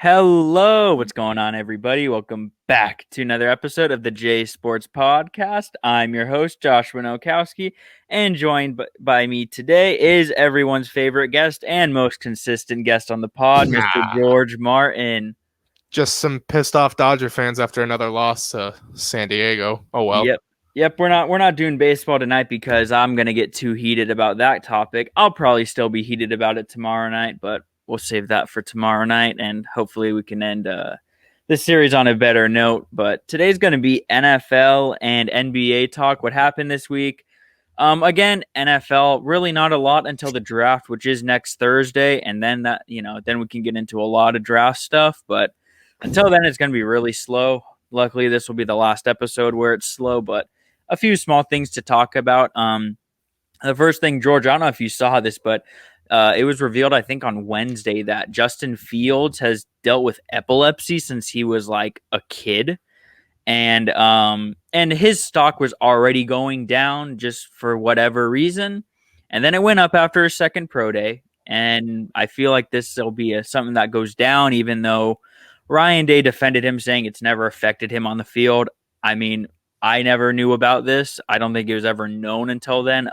Hello, what's going on, everybody? Welcome back to another episode of the J Sports Podcast. I'm your host, Joshua Nowakowski, and joined by me today is everyone's favorite guest and most consistent guest on the pod, Mr. George Martin. Just some pissed off Dodger fans after another loss to San Diego. Oh well. Yep. We're not doing baseball tonight because I'm gonna get too heated about that topic. I'll probably still be heated about it tomorrow night, but we'll save that for tomorrow night, and hopefully we can end this series on a better note. But today's going to be NFL and NBA talk. What happened this week? Again, NFL, really not a lot until the draft, which is next Thursday, and then then we can get into a lot of draft stuff. But until then, it's going to be really slow. Luckily, this will be the last episode where it's slow, but a few small things to talk about. The first thing, George, I don't know if you saw this, but it was revealed, I think, on Wednesday that Justin Fields has dealt with epilepsy since he was like a kid, and his stock was already going down just for whatever reason, and then it went up after his second pro day, and I feel like this will be something that goes down, even though Ryan Day defended him, saying it's never affected him on the field. I mean, I never knew about this. I don't think it was ever known until then.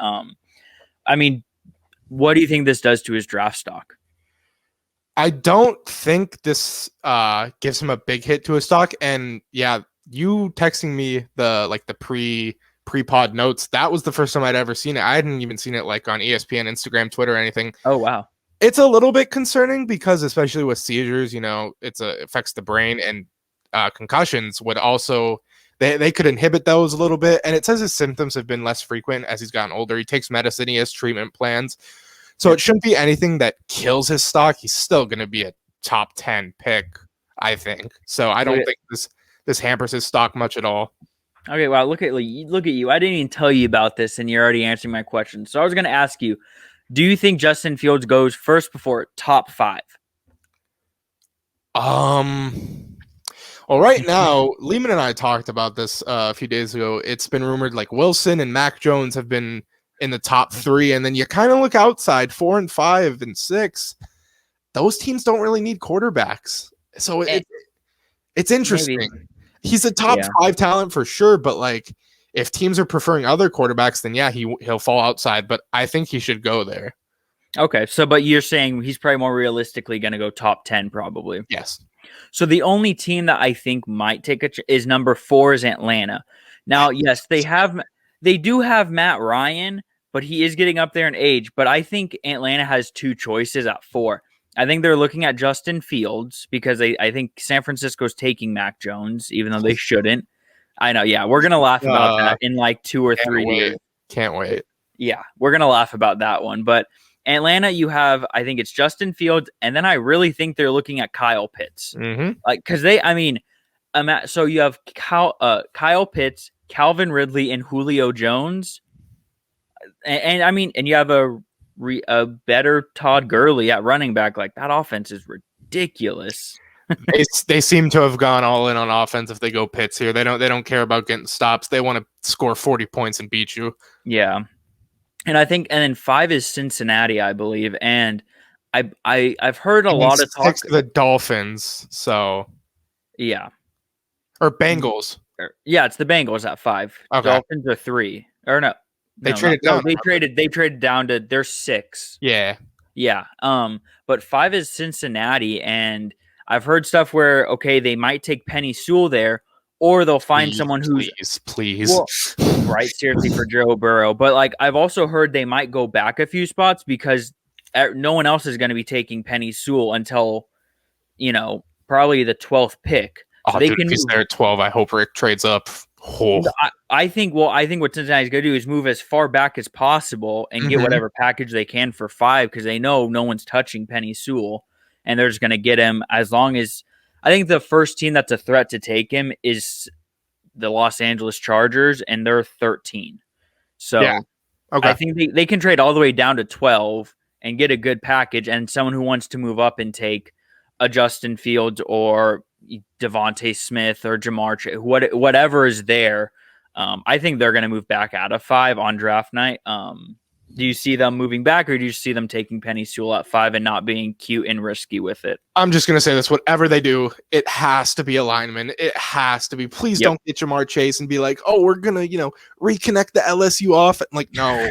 What do you think this does to his draft stock? I don't think this gives him a big hit to his stock. And yeah, you texting me the pre-pod notes, that was the first time I'd ever seen it. I hadn't even seen it like on ESPN, Instagram, Twitter, or anything. Oh, wow. It's a little bit concerning because especially with seizures, it affects the brain, and concussions would also, they could inhibit those a little bit. And it says his symptoms have been less frequent as he's gotten older. He takes medicine, he has treatment plans. So it shouldn't be anything that kills his stock. He's still going to be a top 10 pick, I think. So I don't think this hampers his stock much at all. Okay, wow, look at you. I didn't even tell you about this, and you're already answering my question. So I was going to ask you, do you think Justin Fields goes first before top 5? Well, right now, Lehman and I talked about this a few days ago. It's been rumored like Wilson and Mac Jones have been in the top 3, and then you kind of look outside 4 and 5 and 6. Those teams don't really need quarterbacks, so it's interesting. Maybe. He's a top 5 talent for sure, but like if teams are preferring other quarterbacks, then yeah, he'll fall outside. But I think he should go there. Okay, but you're saying he's probably more realistically going to go top 10, probably. Yes. So the only team that I think might take is number 4 is Atlanta. Now, yes, they do have Matt Ryan, but he is getting up there in age. But I think Atlanta has 2 choices at 4. I think they're looking at Justin Fields because I think San Francisco's taking Mac Jones, even though they shouldn't. I know, yeah. We're going to laugh about that in like 2 or 3 years. Can't wait. Yeah, we're going to laugh about that one. But Atlanta, you have, I think it's Justin Fields, and then I really think they're looking at Kyle Pitts. Mm-hmm. Like, because so you have Kyle Pitts, Calvin Ridley, and Julio Jones. And you have a better Todd Gurley at running back. Like, that offense is ridiculous. They seem to have gone all in on offense. If they go Pitts here, they don't care about getting stops. They want to score 40 points and beat you. Yeah, and then 5 is Cincinnati, I believe, and I've heard a lot of talk. The Dolphins, so yeah, or Bengals. Yeah, it's the Bengals at 5. Okay. Dolphins are 3, or no. They traded down. They traded down to they're 6. Yeah. But 5 is Cincinnati, and I've heard stuff where they might take Penny Sewell there, or they'll find someone who's please. Well, right, seriously, for Joe Burrow. But like I've also heard they might go back a few spots because no one else is going to be taking Penny Sewell until probably the 12th pick. So if he's there at 12, I hope Rick trades up. Oh. I think what Cincinnati's going to do is move as far back as possible and get whatever package they can for 5 because they know no one's touching Penny Sewell, and they're just going to get him as long as I think the first team that's a threat to take him is the Los Angeles Chargers, and they're 13. So yeah. Okay. I think they can trade all the way down to 12 and get a good package, and someone who wants to move up and take a Justin Fields or Devontae Smith or Jamar Chase, whatever is there. I think they're going to move back out of 5 on draft night. Do you see them moving back, or do you see them taking Penny Sewell at 5 and not being cute and risky with it? I'm just going to say this. Whatever they do, it has to be a lineman. It has to be. Please don't get Jamar Chase and be like, oh, we're going to, reconnect the LSU off. Like, no,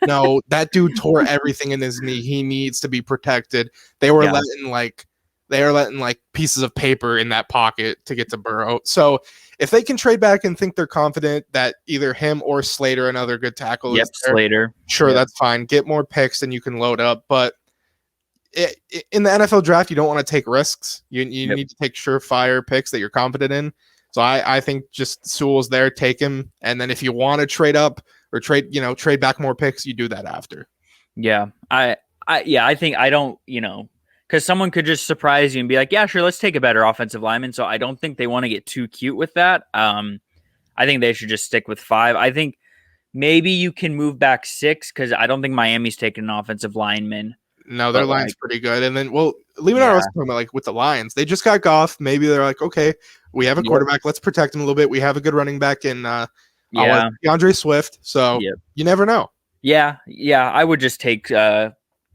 no, that dude tore everything in his knee. He needs to be protected. They were letting pieces of paper in that pocket to get to Burrow. So if they can trade back and think they're confident that either him or Slater, another good tackle, is there, Slater. Sure, that's fine. Get more picks and you can load up. But in the NFL draft, you don't want to take risks. You need to take surefire picks that you're confident in. So I think just Sewell's there, take him. And then if you want to trade up or trade back more picks, you do that after. Yeah. I think I don't, because someone could just surprise you and be like, yeah, sure, let's take a better offensive lineman. So I don't think they want to get too cute with that. I think they should just stick with 5. I think maybe you can move back 6 because I don't think Miami's taking an offensive lineman. No, their line's pretty good. And then, Lee and I were talking about with the Lions. They just got Goff. Maybe they're like, okay, we have a quarterback. Let's protect him a little bit. We have a good running back in DeAndre Swift. So you never know. Yeah, I would just take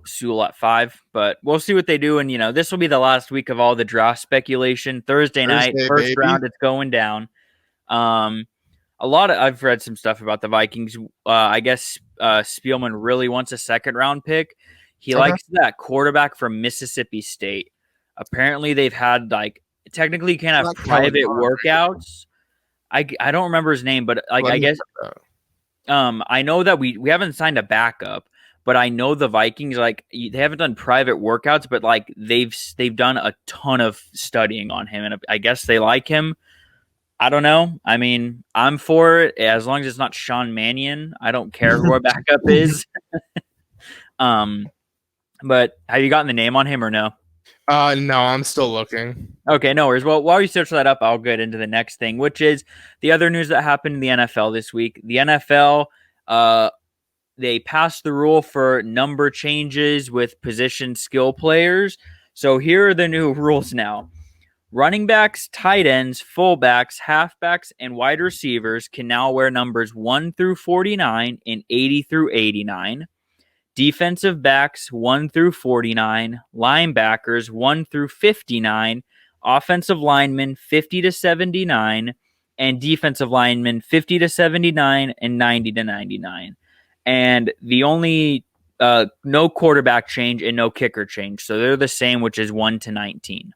Sewell at 5, but we'll see what they do. And this will be the last week of all the draft speculation. Thursday night, first round, it's going down. I've read some stuff about the Vikings. I guess Spielman really wants a second round pick. He likes that quarterback from Mississippi State. Apparently, they've had technically you can't have private workouts. I don't remember his name, but I guess I know that we haven't signed a backup. But I know the Vikings, they haven't done private workouts, but they've done a ton of studying on him, and I guess they like him. I don't know. I mean, I'm for it as long as it's not Sean Mannion. I don't care who our backup is. But have you gotten the name on him or no? No, I'm still looking. Okay, no worries. Well, while you search that up, I'll get into the next thing, which is the other news that happened in the NFL this week. The NFL, they passed the rule for number changes with position skill players. So here are the new rules now. Running backs, tight ends, fullbacks, halfbacks, and wide receivers can now wear numbers 1 through 49 and 80 through 89. Defensive backs 1 through 49, linebackers 1 through 59, offensive linemen 50 to 79, and defensive linemen 50 to 79 and 90 to 99. And the only no quarterback change and no kicker change. So they're the same, which is 1 to 19.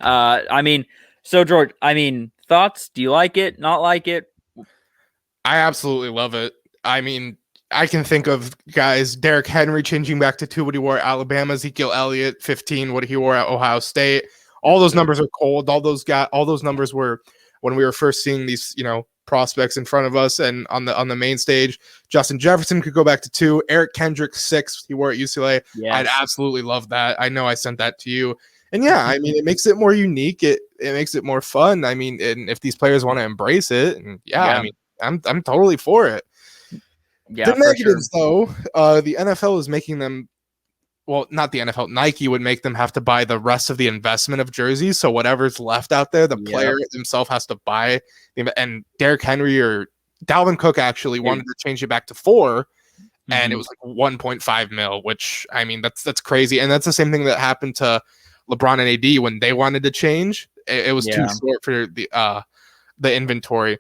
So George, thoughts? Do you like it? Not like it? I absolutely love it. I can think of guys, Derrick Henry changing back to 2 what he wore at Alabama, Ezekiel Elliott 15 what he wore at Ohio State. All those numbers are cold. All those numbers were when we were first seeing these, prospects in front of us and on the main stage. Justin Jefferson could go back to 2. Eric Kendrick 6 he wore at UCLA. Yes. I'd absolutely love that. I know I sent that to you. And it makes it more unique. It makes it more fun. And if these players want to embrace it, and I'm totally for it. Yeah, the negatives, though, the NFL is making them. Well, not the NFL. Nike would make them have to buy the rest of the investment of jerseys. So whatever's left out there, the player himself has to buy. And Derrick Henry or Dalvin Cook actually wanted to change it back to 4, and it was 1.5 mil. Which that's crazy. And that's the same thing that happened to LeBron and AD when they wanted to change. It was too short for the inventory.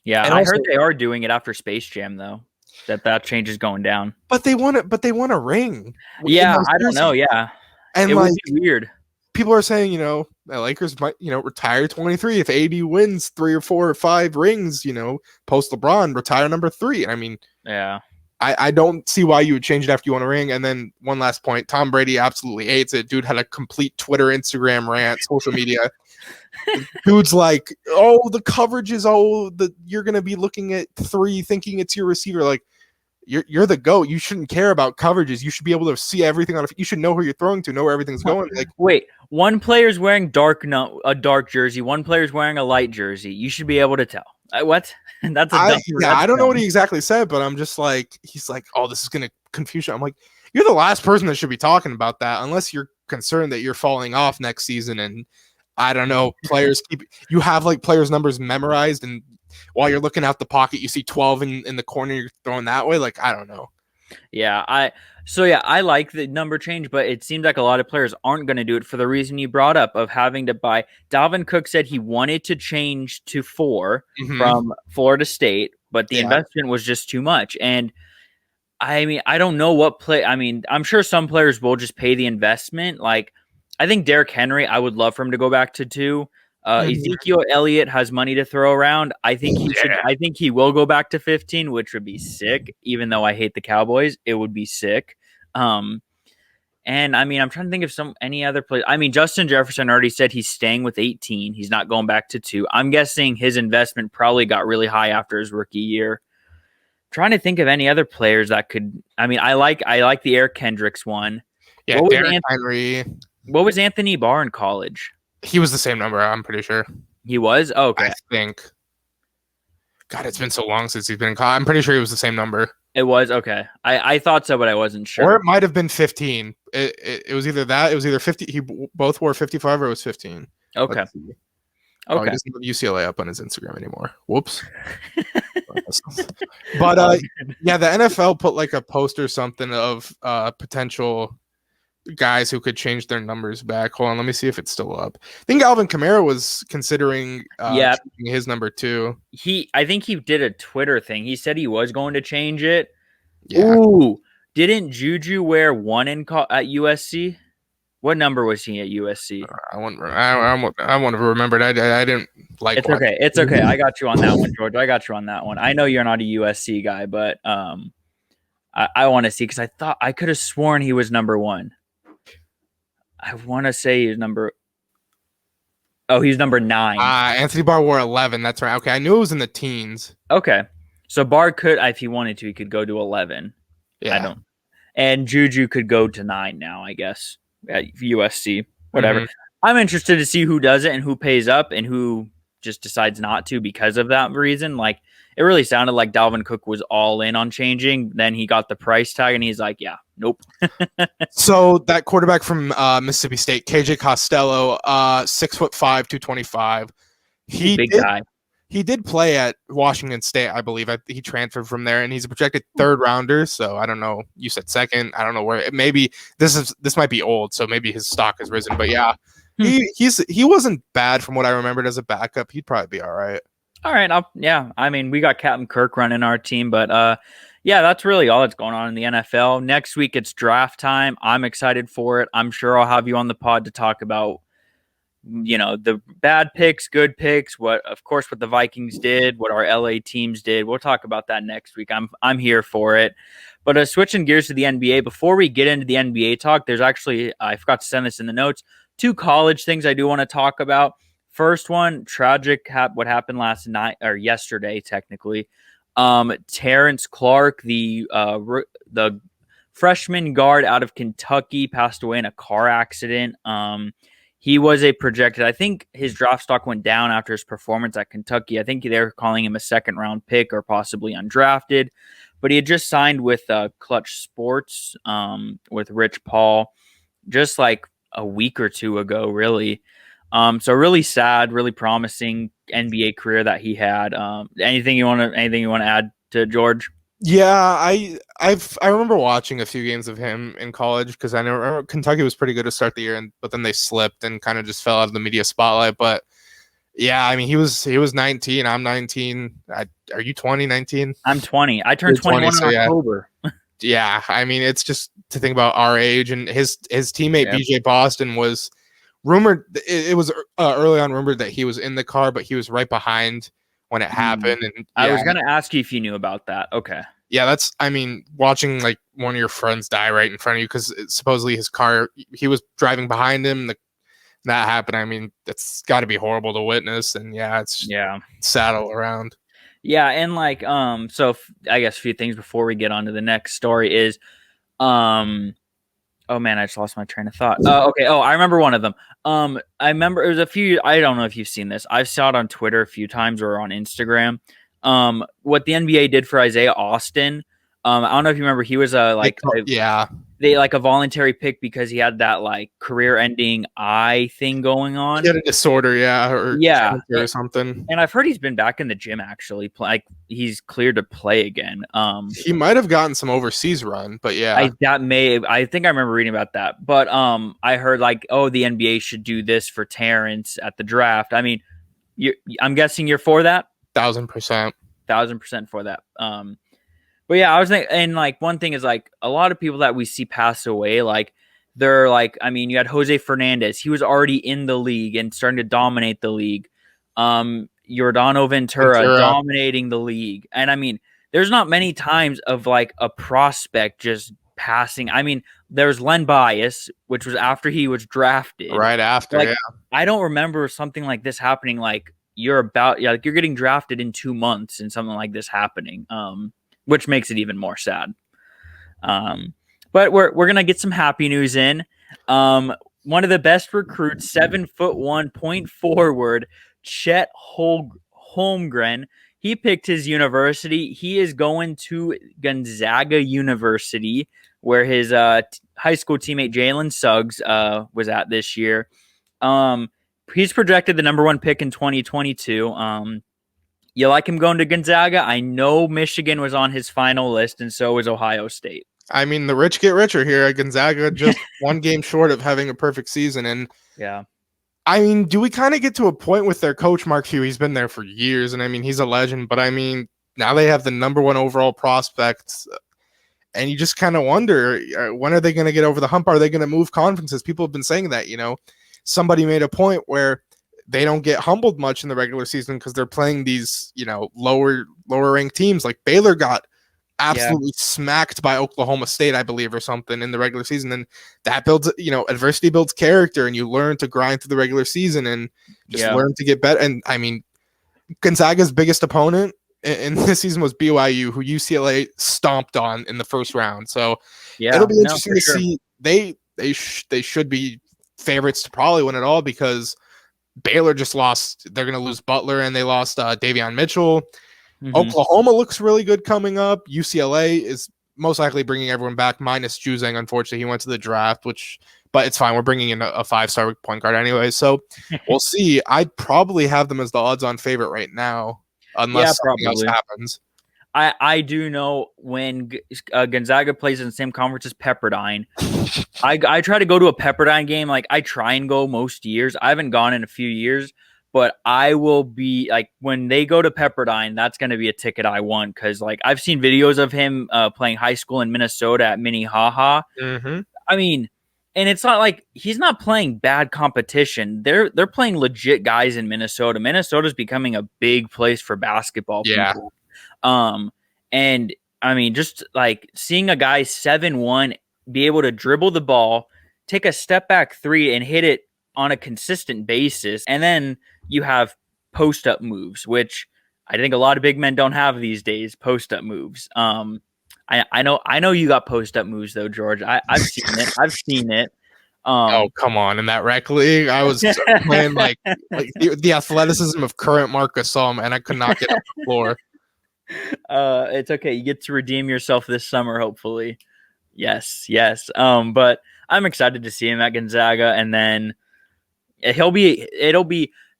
Yeah, and I heard they are doing it after Space Jam though. That change is going down. But they want a ring. Yeah, I don't know. Yeah, and it was weird. People are saying, the Lakers might, retire 23 if AD wins 3 or 4 or 5 rings. Post LeBron, retire number 3. I don't see why you would change it after you won a ring. And then one last point, Tom Brady absolutely hates it. Dude had a complete Twitter, Instagram rant, social media. Dude's like, oh, the coverage is you're gonna be looking at 3 thinking it's your receiver. Like, you're the GOAT. You shouldn't care about coverages. You should be able to see everything you should know who you're throwing to, know where everything's going. Like, wait, one player's wearing a dark jersey, one player's wearing a light jersey. You should be able to tell. What? That's I don't know what he exactly said, but I'm just like, he's like, oh, this is gonna confuse you. I'm like, you're the last person that should be talking about that, unless you're concerned that you're falling off next season. And I don't know, you have players' numbers memorized, and while you're looking out the pocket, you see 12 in the corner, you're throwing that way. Like, I don't know. Yeah, I like the number change, but it seems like a lot of players aren't going to do it for the reason you brought up of having to buy. Dalvin Cook said he wanted to change to 4 from Florida State, but the investment was just too much. And I mean, I don't know what play. I mean, I'm sure some players will just pay the investment. Like, I think Derrick Henry, I would love for him to go back to 2. Ezekiel Elliott has money to throw around. I think he should. I think he will go back to 15, which would be sick. Even though I hate the Cowboys, it would be sick. And I mean, I'm trying to think of any other place. I mean, Justin Jefferson already said he's staying with 18. He's not going back to 2. I'm guessing his investment probably got really high after his rookie year. Trying to think of any other players that could. I mean, I like the Eric Kendricks one. Yeah, Derrick Henry. What was Anthony Barr in college? He was the same number, I'm pretty sure. He was? Oh, okay. I think. God, it's been so long since he's been in college. I'm pretty sure he was the same number. It was? Okay. I thought so, but I wasn't sure. Or it might have been 15. It was either that. It was either 50. He both wore 55 or it was 15. Okay. Okay. Oh, he doesn't have UCLA up on his Instagram anymore. Whoops. But yeah, the NFL put like a post or something of potential guys who could change their numbers back. Hold on, let me see if it's still up. I think Alvin Kamara was considering changing his number too. I think he did a Twitter thing. He said he was going to change it. Yeah. Ooh, didn't Juju wear 1 at USC? What number was he at USC? I want to remember it. I didn't like it. It's okay. I got you on that one, George. I got you on that one. I know you're not a USC guy, but I want to see because I could have sworn he was number 1. I want to say he's number. Oh, he's number 9. Anthony Barr wore 11. That's right. Okay, I knew it was in the teens. Okay, so Barr could, if he wanted to, he could go to 11. Yeah. I don't. And Juju could go to 9 now, I guess, at USC. Whatever. Mm-hmm. I'm interested to see who does it and who pays up and who just decides not to because of that reason. Like, it really sounded like Dalvin Cook was all in on changing. Then he got the price tag and he's like, yeah, nope. So that quarterback from Mississippi State, KJ Costello, 6'5", 225. Big guy. He did play at Washington State, I believe. He transferred from there, and he's a projected 3rd rounder. So I don't know. You said 2nd. I don't know where. Maybe this might be old, so maybe his stock has risen. But yeah, he wasn't bad from what I remembered as a backup. He'd probably be all right. All right. Yeah. I mean, we got Captain Kirk running our team, but yeah, that's really all that's going on in the NFL. Next week, it's draft time. I'm excited for it. I'm sure I'll have you on the pod to talk about, the bad picks, good picks, what the Vikings did, what our LA teams did. We'll talk about that next week. I'm here for it. But switching gears to the NBA, before we get into the NBA talk, there's actually, I forgot to send this in the notes, 2 college things I do want to talk about. First one, tragic, what happened last night or yesterday, technically. Terence Clark, the freshman guard out of Kentucky, passed away in a car accident. He was a projected, I think his draft stock went down after his performance at Kentucky. I think they're calling him a 2nd-round pick or possibly undrafted. But he had just signed with Clutch Sports with Rich Paul just like a week or 2 ago, really. So really sad, really promising NBA career that he had. Anything you want to add to George? Yeah, I remember watching a few games of him in college because I know Kentucky was pretty good to start the year, but then they slipped and kind of just fell out of the media spotlight. But yeah, I mean he was 19. I'm 19. Are you 20? 19? I'm 20. I turned 21 in October. Yeah, I mean it's just to think about our age and his teammate BJ Boston was rumored. It was early on rumored that he was in the car, but he was right behind when it happened. And I was going to ask you if you knew about that. Okay. Yeah, watching like one of your friends die right in front of you because supposedly his car, he was driving behind him. That happened. I mean, it's got to be horrible to witness. And it's sad all around. Yeah, and so I guess a few things before we get on to the next story is, oh man, I just lost my train of thought. Okay. Oh, I remember one of them. I remember it was a few. I don't know if you've seen this. I've saw it on Twitter a few times or on Instagram. What the NBA did for Isaiah Austin. I don't know if you remember. He was they like a voluntary pick because he had that like career-ending eye thing going He on. had a disorder, yeah, or Yeah, cancer or something. and I've heard he's been back in the gym actually. Like he's cleared to play again. He might have gotten some overseas run, but yeah. I think I remember reading about that. But I heard like, oh, the NBA should do this for Terrence at the draft. I mean, I'm guessing you're for that. 1,000%. 1,000% for that. But yeah, I was thinking, and like one thing is like a lot of people that we see pass away, like they're like, I mean, you had Jose Fernandez. He was already in the league and starting to dominate the league. Giordano Ventura dominating the league. And I mean, there's not many times of like a prospect just passing. I mean, there's Len Bias, which was after he was drafted. Right after, like, yeah. I don't remember something like this happening. Like you're getting drafted in 2 months and something like this happening. Which makes it even more sad. But we're gonna get some happy news in. One of the best recruits, 7'1" point forward, Chet Holmgren. He picked his university. He is going to Gonzaga University, where his high school teammate Jalen Suggs was at this year. He's projected the number 1 pick in 2022. You like him going to Gonzaga? I know Michigan was on his final list, and so was Ohio State. I mean, the rich get richer here. Gonzaga just 1 game short of having a perfect season. And yeah, I mean, do we kind of get to a point with their coach, Mark Few? He's been there for years, and I mean, he's a legend. But I mean, now they have the number 1 overall prospects, and you just kind of wonder, when are they going to get over the hump? Are they going to move conferences? People have been saying that, somebody made a point where they don't get humbled much in the regular season because they're playing these, lower ranked teams. Like Baylor got absolutely smacked by Oklahoma State, I believe, or something in the regular season. And that builds, adversity builds character, and you learn to grind through the regular season and just learn to get better. And I mean, Gonzaga's biggest opponent in this season was BYU, who UCLA stomped on in the first round. So it'll be interesting to see. They should be favorites to probably win it all because Baylor just lost. They're going to lose Butler, and they lost Davion Mitchell. Mm-hmm. Oklahoma looks really good coming up. UCLA is most likely bringing everyone back, minus Juzang. Unfortunately, he went to the draft, but it's fine. We're bringing in a 5-star point guard anyway, so we'll see. I'd probably have them as the odds-on favorite right now, unless something else happens. I do know when Gonzaga plays in the same conference as Pepperdine. I try to go to a Pepperdine game. Like I try and go most years. I haven't gone in a few years, but I will be like when they go to Pepperdine. That's going to be a ticket I want because like I've seen videos of him playing high school in Minnesota at Minnehaha. Mm-hmm. I mean, and it's not like he's not playing bad competition. They're playing legit guys in Minnesota. Minnesota's becoming a big place for basketball. Yeah. People. And I mean, just like seeing a guy 7'1" be able to dribble the ball, take a step back 3 and hit it on a consistent basis. And then you have post up moves, which I think a lot of big men don't have these days, post up moves. I know you got post up moves though, George. I've seen it. Oh, come on. In that rec league, I was playing like the athleticism of current Marc Gasol, and I could not get off the floor. It's okay. You get to redeem yourself this summer, hopefully. Yes. But I'm excited to see him at Gonzaga, and then it'll be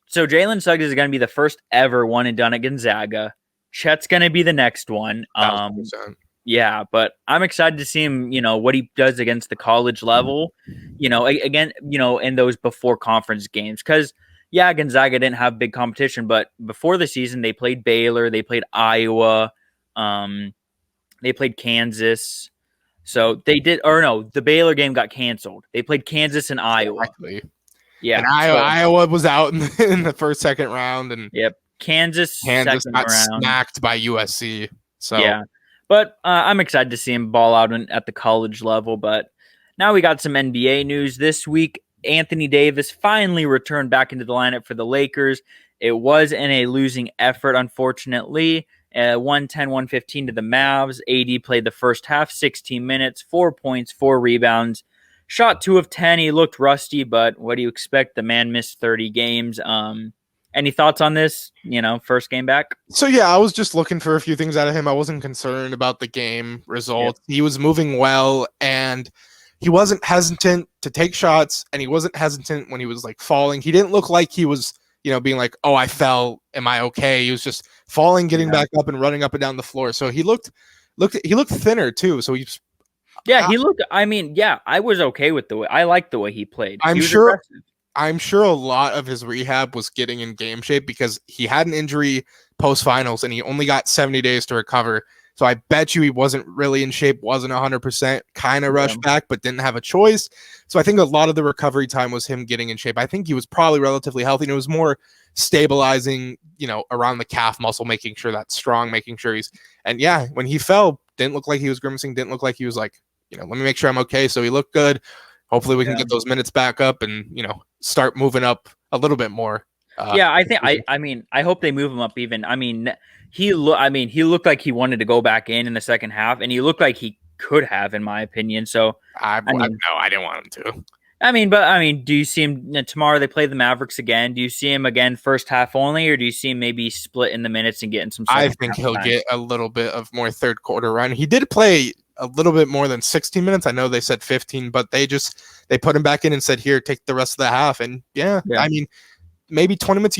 so Jalen Suggs is going to be the first ever one and done at Gonzaga. Chet's going to be the next one. 1,000%. Yeah, but I'm excited to see him, what he does against the college level, again, in those before conference games. Because, yeah, Gonzaga didn't have big competition, but before the season, they played Baylor, they played Iowa, they played Kansas. So they did, or no, the Baylor game got canceled. They played Kansas and Iowa. Exactly. Yeah. And Iowa was out in the first, second round. And yep. Kansas got round. smacked by USC. So yeah. But I'm excited to see him ball out at the college level. But now we got some NBA news this week. Anthony Davis finally returned back into the lineup for the Lakers. It was in a losing effort, unfortunately. 110-115 to the Mavs. AD played the first half, 16 minutes, 4 points, 4 rebounds. Shot 2 of 10. He looked rusty, but what do you expect? The man missed 30 games. And Any thoughts on this? First game back. So yeah, I was just looking for a few things out of him. I wasn't concerned about the game results. Yep. He was moving well, and he wasn't hesitant to take shots, and he wasn't hesitant when he was like falling. He didn't look like he was, being like, "Oh, I fell. Am I okay?" He was just falling, getting back up, and running up and down the floor. So he looked thinner too. So he's he looked. I mean, yeah, I was okay with the way. I liked the way he played. I'm sure a lot of his rehab was getting in game shape because he had an injury post-finals and he only got 70 days to recover. So I bet you he wasn't really in shape, wasn't 100%, kind of rushed back, but didn't have a choice. So I think a lot of the recovery time was him getting in shape. I think he was probably relatively healthy, and it was more stabilizing, around the calf muscle, making sure that's strong, making sure and yeah, when he fell, didn't look like he was grimacing, didn't look like he was like, let me make sure I'm okay. So he looked good. Hopefully we can get those minutes back up and, start moving up a little bit more. I think I hope they move him up even. I mean, he looked like he wanted to go back in the second half, and he looked like he could have, in my opinion. So I didn't want him to. Do you see him tomorrow? They play the Mavericks again. Do you see him again first half only, or do you see him maybe split in the minutes and getting some? I think he'll get a little bit of more third quarter run. He did play a little bit more than 16 minutes. I know they said 15, but they put him back in and said, "Here, take the rest of the half." And yeah. I mean, maybe 20 minutes.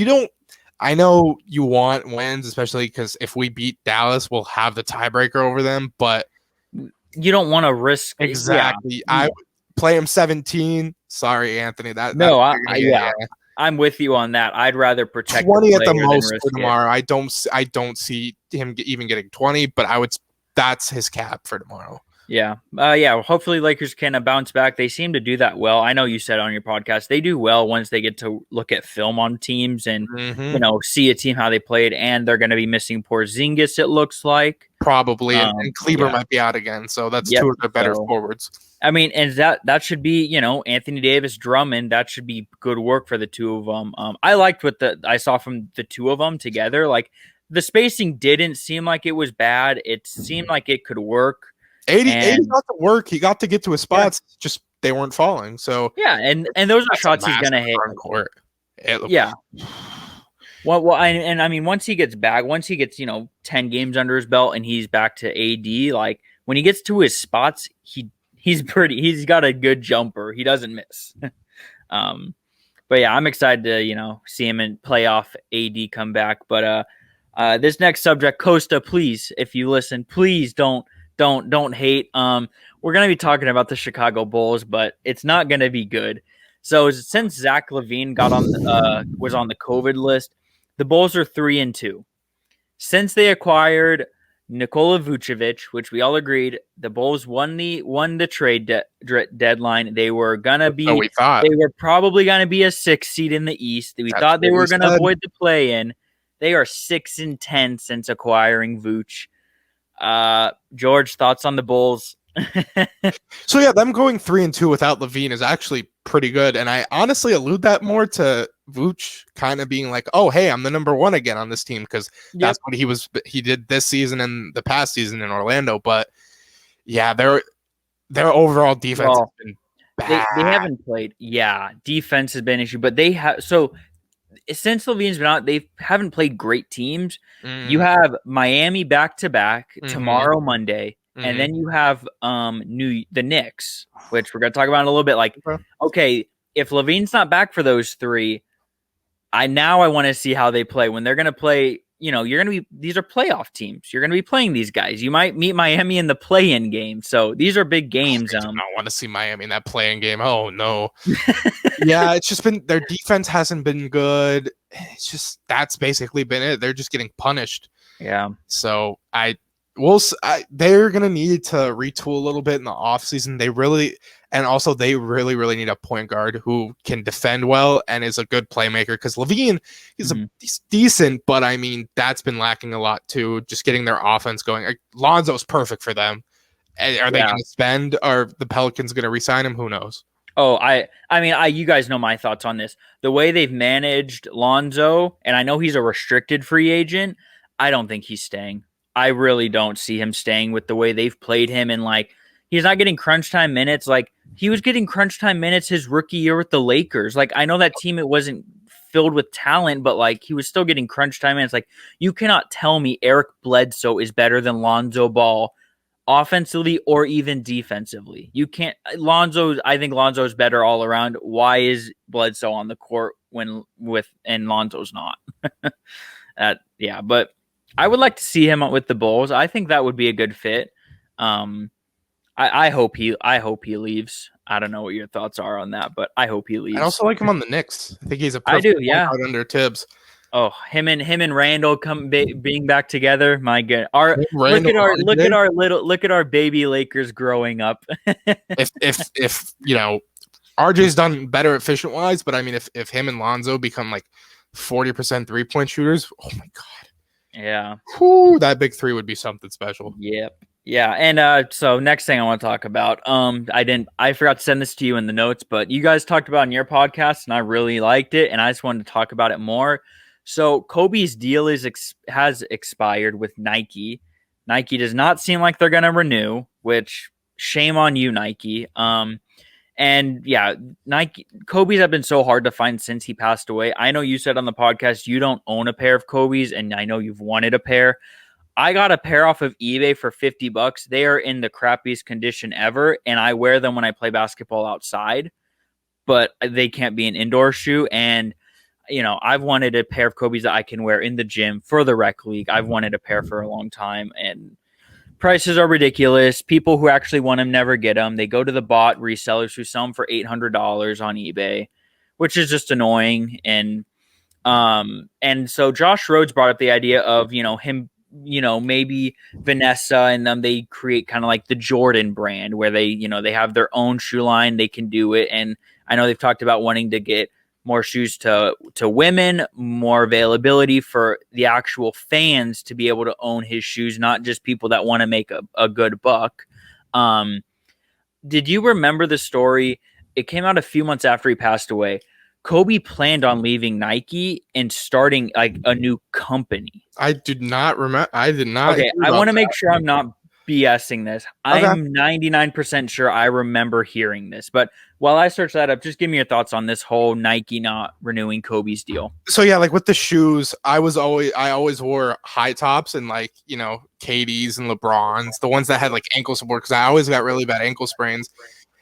I know you want wins, especially because if we beat Dallas, we'll have the tiebreaker over them, but you don't want to risk. Exactly. I would play him 17. Sorry, Anthony. I'm with you on that. I'd rather protect 20 at the most for tomorrow. I don't see him even getting 20, but that's his cap for tomorrow. Yeah. Hopefully Lakers can bounce back. They seem to do that well. I know you said on your podcast, they do well once they get to look at film on teams and, see a team, how they played. And they're going to be missing Porzingis, it looks like. Probably. And Kleber might be out again. So that's two of the better forwards. I mean, and that should be, Anthony Davis, Drummond, that should be good work for the two of them. I liked what I saw from the two of them together. Like, the spacing didn't seem like it was bad. It seemed like it could work. 80 got to work. He got to get to his spots. Just they weren't falling. So and those are shots he's gonna hit. Court. Once he gets back, once he gets 10 games under his belt and he's back to AD, like when he gets to his spots, he's got a good jumper. He doesn't miss. But yeah, I'm excited to see him in playoff AD come back. But this next subject, Costa, please, if you listen, please don't hate. We're going to be talking about the Chicago Bulls, but it's not going to be good. So since Zach LaVine was on the COVID list, the Bulls are 3-2. Since they acquired Nikola Vucevic, which we all agreed, the Bulls won the trade deadline. They were gonna be. So we thought they were probably gonna be a 6 seed in the East. We thought they were gonna avoid the play-in. They are 6-10 since acquiring Vooch. George, thoughts on the Bulls? So yeah, them going 3-2 without LaVine is actually pretty good, and I honestly allude that more to Vooch kind of being like, "Oh, hey, I'm the number one again on this team," because that's what he did this season and the past season in Orlando. But yeah, their overall defense has been bad. They haven't played. Yeah, defense has been an issue, but they have since LaVine's been out, they haven't played great teams. You have Miami back-to-back tomorrow, Monday, and then you have the Knicks, which we're going to talk about in a little bit. Like, okay, if LaVine's not back for those three, I want to see how they play. When they're going to play, these are playoff teams. You're going to be playing these guys. You might meet Miami in the play-in game. So these are big games. I do not want to see Miami in that play-in game. Oh, no. Yeah, it's just been their defense hasn't been good. It's just that's basically been it. They're just getting punished. Yeah. So they're going to need to retool a little bit in the offseason. They really need a point guard who can defend well and is a good playmaker, because LaVine, he's decent, but I mean, that's been lacking a lot too, just getting their offense going. Like, Lonzo's perfect for them. Are they going to spend? Are the Pelicans going to re-sign him? Who knows? Oh, you guys know my thoughts on this. The way they've managed Lonzo, and I know he's a restricted free agent, I don't think he's staying. I really don't see him staying with the way they've played him, and like, he's not getting crunch time minutes. Like, he was getting crunch time minutes his rookie year with the Lakers. Like, I know that team, it wasn't filled with talent, but like he was still getting crunch time. And it's like, you cannot tell me Eric Bledsoe is better than Lonzo Ball offensively or even defensively. You can't. I think Lonzo's better all around. Why is Bledsoe on the court and Lonzo's not? Yeah, but I would like to see him with the Bulls. I think that would be a good fit. I hope he leaves. I don't know what your thoughts are on that, but I hope he leaves. I also like him on the Knicks. I think he's a I perfect do, yeah. point guard under Tibbs. Oh, him and Randall being back together. My God, look at our baby Lakers growing up. if you know, RJ's done better efficient wise, but I mean, if him and Lonzo become like 40% 3-point shooters, oh my God, yeah, whew, that big three would be something special. Yep. Yeah, and so next thing I want to talk about, I forgot to send this to you in the notes, but you guys talked about it in your podcast, and I really liked it, and I just wanted to talk about it more. So Kobe's deal has expired with Nike. Nike does not seem like they're going to renew, which shame on you, Nike. And yeah, Kobe's have been so hard to find since he passed away. I know you said on the podcast you don't own a pair of Kobe's, and I know you've wanted a pair. I got a pair off of eBay for $50. They are in the crappiest condition ever, and I wear them when I play basketball outside, but they can't be an indoor shoe. And, you know, I've wanted a pair of Kobe's that I can wear in the gym for the rec league. I've wanted a pair for a long time, and prices are ridiculous. People who actually want them never get them. They go to the bot resellers who sell them for $800 on eBay, which is just annoying. And so Josh Rhodes brought up the idea of, him, maybe Vanessa and them, they create kind of like the Jordan brand where they have their own shoe line. They can do it. And I know they've talked about wanting to get more shoes to women, more availability for the actual fans to be able to own his shoes, not just people that want to make a good buck. Did you remember the story? It came out a few months after he passed away. Kobe planned on leaving Nike and starting like a new company. I did not remember. I did not. Okay, I want to make sure I'm not BSing this. Okay. I'm 99% sure I remember hearing this. But while I search that up, just give me your thoughts on this whole Nike not renewing Kobe's deal. So yeah, like with the shoes, I always wore high tops and like, KDs and LeBrons, the ones that had like ankle support, because I always got really bad ankle sprains.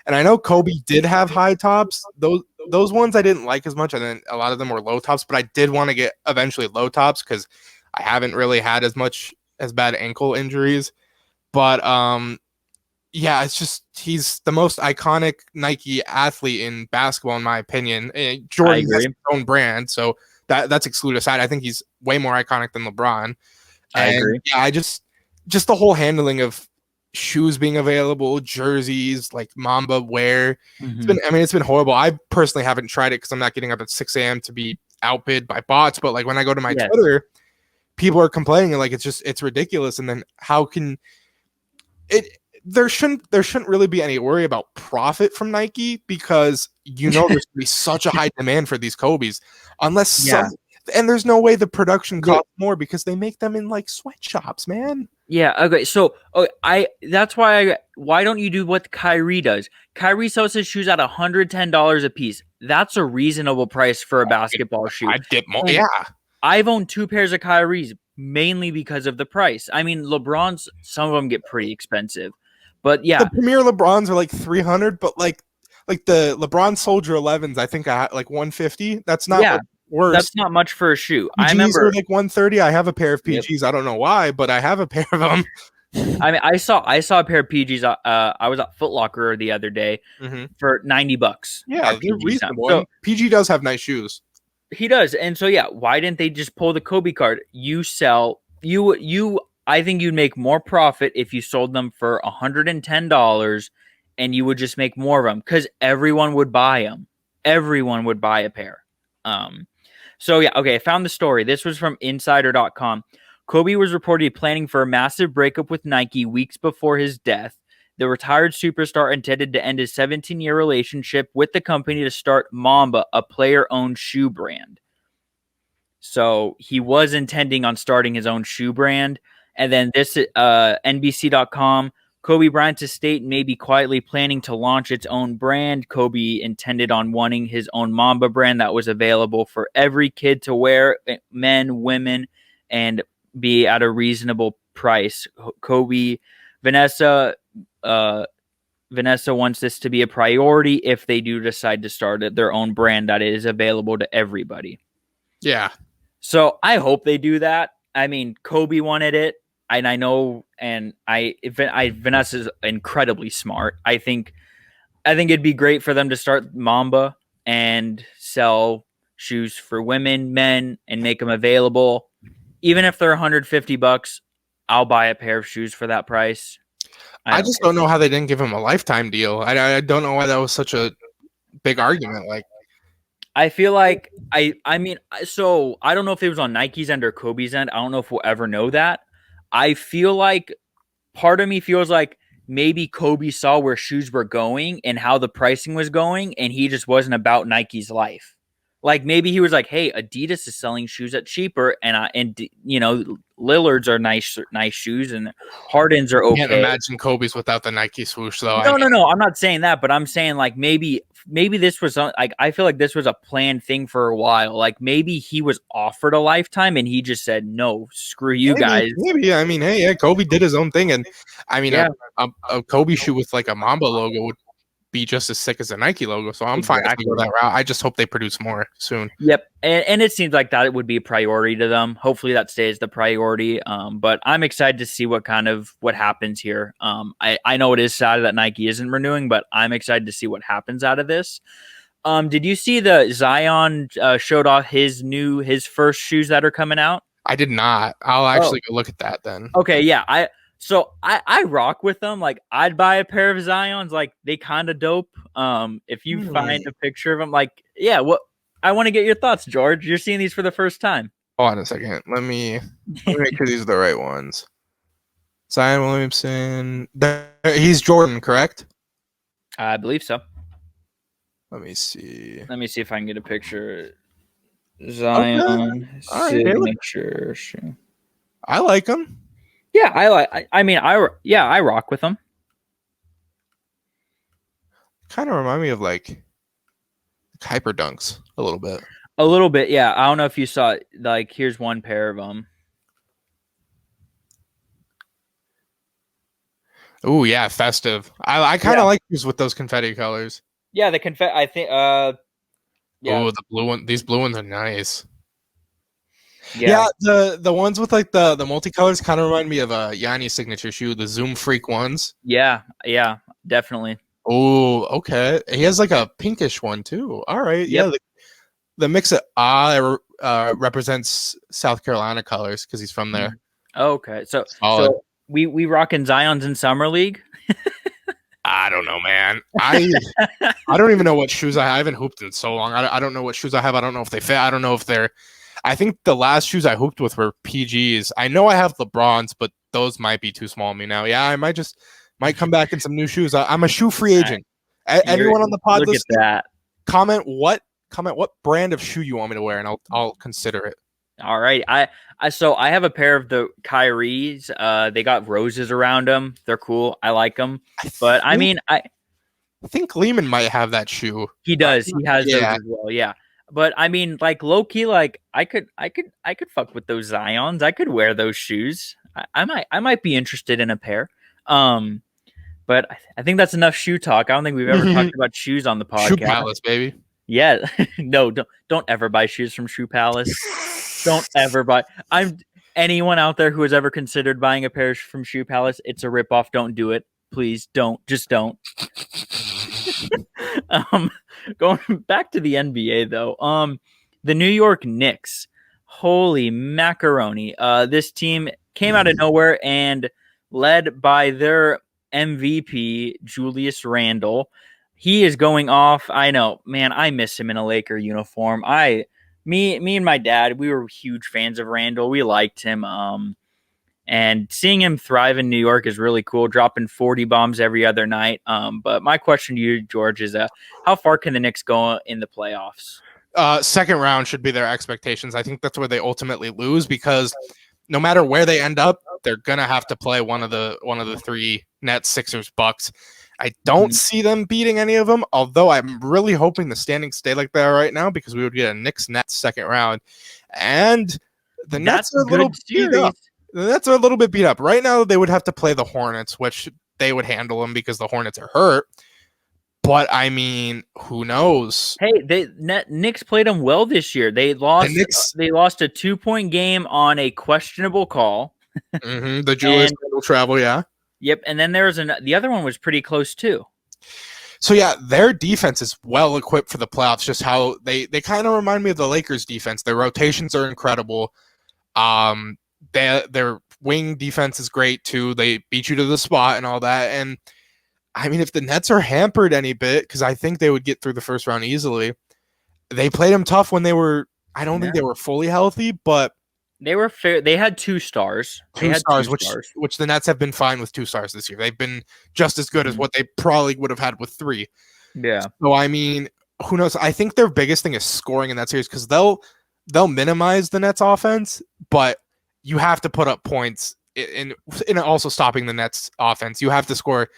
And I know Kobe did have high tops. Those ones I didn't like as much, and then a lot of them were low tops. But I did want to get eventually low tops because I haven't really had as bad ankle injuries. But yeah, it's just he's the most iconic Nike athlete in basketball, in my opinion. Jordan has his own brand, so that's excluded aside. I think he's way more iconic than LeBron. I agree. Yeah, just the whole handling of shoes being available, jerseys, like Mamba wear. Mm-hmm. It's been horrible. I personally haven't tried it because I'm not getting up at 6 a.m. to be outbid by bots. But like when I go to my Twitter, people are complaining like it's ridiculous. And then how can it? There shouldn't really be any worry about profit from Nike because there's going to be such a high demand for these Kobe's unless and there's no way the production costs more because they make them in like sweatshops, man. Yeah. Okay. So that's why don't you do what Kyrie does? Kyrie sells his shoes at $110 a piece. That's a reasonable price for a basketball shoe. I'd get more. Yeah. I've owned 2 pairs of Kyrie's mainly because of the price. I mean, LeBron's, some of them get pretty expensive, but yeah. The Premier LeBrons are like $300, but like the LeBron Soldier 11s, I think I had like $150. That's not worse. That's not much for a shoe. PGs I remember like $130. I have a pair of PGs. Yep. I don't know why, but I have a pair of them. I mean, I saw a pair of PGs. I was at Foot Locker the other day for $90. Yeah, they're reasonable. So, PG does have nice shoes. He does, and so yeah, why didn't they just pull the Kobe card? You sell you. I think you'd make more profit if you sold them for $110, and you would just make more of them because everyone would buy them. Everyone would buy a pair. So yeah, okay, I found the story. This was from Insider.com. Kobe was reportedly planning for a massive breakup with Nike weeks before his death. The retired superstar intended to end his 17-year relationship with the company to start Mamba, a player-owned shoe brand. So he was intending on starting his own shoe brand. And then this NBC.com, Kobe Bryant's estate may be quietly planning to launch its own brand. Kobe intended on wanting his own Mamba brand that was available for every kid to wear, men, women, and be at a reasonable price. Kobe, Vanessa, Vanessa wants this to be a priority if they do decide to start their own brand that is available to everybody. Yeah. So I hope they do that. I mean, Kobe wanted it, and I know, and Vanessa's incredibly smart. I think it'd be great for them to start Mamba and sell shoes for women, men, and make them available. Even if they're $150, I'll buy a pair of shoes for that price. I just don't know how they didn't give him a lifetime deal. I don't know why that was such a big argument. Like, I feel like I mean, so I don't know if it was on Nike's end or Kobe's end. I don't know if we'll ever know that. I feel like part of me feels like maybe Kobe saw where shoes were going and how the pricing was going, and he just wasn't about Nike's life. Like maybe he was like, "Hey, Adidas is selling shoes at cheaper, and you know, Lillard's are nice shoes, and Harden's are okay." I can't imagine Kobe's without the Nike swoosh, though. No. I'm not saying that, but I'm saying like maybe this was like I feel like this was a planned thing for a while. Like maybe he was offered a lifetime and he just said no, screw you guys. Maybe I mean, hey, yeah, Kobe did his own thing, and I mean, a Kobe shoe with like a Mamba logo would be just as sick as a Nike logo. So I'm fine if they go that route. I just hope they produce more soon. Yep, and it seems like that would be a priority to them. Hopefully that stays the priority. But I'm excited to see what happens here. I know it is sad that Nike isn't renewing, but I'm excited to see what happens out of this. Did you see the Zion showed off his first shoes that are coming out? I did not. I'll actually go look at that then. Okay, yeah. I rock with them. Like I'd buy a pair of Zions. Like they kind of dope. If you find a picture of them, like yeah, I want to get your thoughts, George. You're seeing these for the first time. Hold on a second. Let me make sure these are the right ones. Zion Williamson. He's Jordan, correct? I believe so. Let me see. Let me see if I can get a picture. Zion signature shoe. I like them. Yeah, I rock with them. Kind of remind me of like Hyper Dunks a little bit. A little bit, yeah. I don't know if you saw it. Like, here's one pair of them. Oh yeah, festive. I kind of like these with those confetti colors. Yeah, the confetti. I think. Yeah. Oh, the blue one. These blue ones are nice. Yeah, the ones with like the multicolors kind of remind me of a Yanni signature shoe, the Zoom Freak ones. Yeah, definitely. Oh, okay. He has like a pinkish one too. All right, yep. Yeah. The mix of represents South Carolina colors because he's from there. Okay, so we rocking Zions in summer league. I don't know, man. I don't even know what shoes I haven't hooped in so long. I don't know what shoes I have. I don't know if they fit. I don't know if they're. I think the last shoes I hooped with were PGs. I know I have LeBrons, but those might be too small on me now. Yeah, I might come back in some new shoes. I'm a shoe free agent. Everyone on the pod, look at that. Comment what brand of shoe you want me to wear, and I'll consider it. All right. I have a pair of the Kyries. They got roses around them. They're cool. I like them. I think Lehman might have that shoe. He does. He has those as well. Yeah. But I mean, like low key, like I could fuck with those Zions. I could wear those shoes. I might be interested in a pair. But I think that's enough shoe talk. I don't think we've ever talked about shoes on the podcast. Shoe Palace, baby. Yeah. No, don't ever buy shoes from Shoe Palace. Don't ever buy. Anyone out there who has ever considered buying a pair from Shoe Palace, it's a ripoff. Don't do it. Please don't. Just don't. Going back to the NBA though, the New York Knicks, holy macaroni! This team came out of nowhere and led by their MVP Julius Randle. He is going off. I know, man. I miss him in a Laker uniform. Me and my dad, we were huge fans of Randle. We liked him. And seeing him thrive in New York is really cool, dropping 40 bombs every other night. But my question to you, George, is how far can the Knicks go in the playoffs? Second round should be their expectations. I think that's where they ultimately lose because no matter where they end up, they're gonna have to play one of the three Nets, Sixers, Bucks. I don't see them beating any of them, although I'm really hoping the standings stay like they are right now because we would get a Knicks Nets second round. And the Nets are a little beat up. The Nets are a little bit beat up. Right now, they would have to play the Hornets, which they would handle them because the Hornets are hurt. But, I mean, who knows? Hey, Knicks played them well this year. They lost a 2-point game on a questionable call. The Julius Randle travel, yeah. Yep, and then there was the other one was pretty close too. So yeah, their defense is well equipped for the playoffs. Just how they kind of remind me of the Lakers' defense. Their rotations are incredible. Their wing defense is great too. They beat you to the spot and all that. And I mean, if the Nets are hampered any bit, because I think they would get through the first round easily. They played them tough when they were. I don't think they were fully healthy, but they were fair. They had 2 stars. Which the Nets have been fine with 2 stars this year. They've been just as good as what they probably would have had with 3. Yeah. So I mean, who knows? I think their biggest thing is scoring in that series because they'll minimize the Nets offense, but you have to put up points in also stopping the Nets offense. You have to score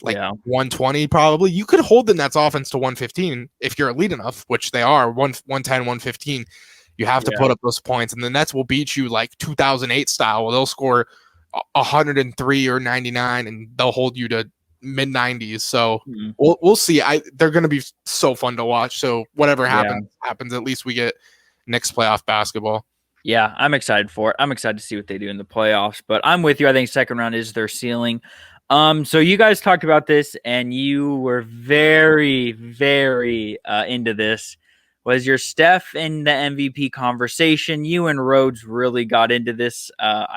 120 probably. You could hold the Nets offense to 115 if you're elite enough, which they are, 110, 115. You have to put up those points, and the Nets will beat you like 2008 style. Well, they'll score 103 or 99, and they'll hold you to mid-90s. So we'll see. They're going to be so fun to watch. So whatever happens. At least we get Knicks playoff basketball. Yeah, I'm excited for it. I'm excited to see what they do in the playoffs. But I'm with you. I think second round is their ceiling. So you guys talked about this, and you were very, very into this. Was your Steph in the MVP conversation? You and Rhodes really got into this.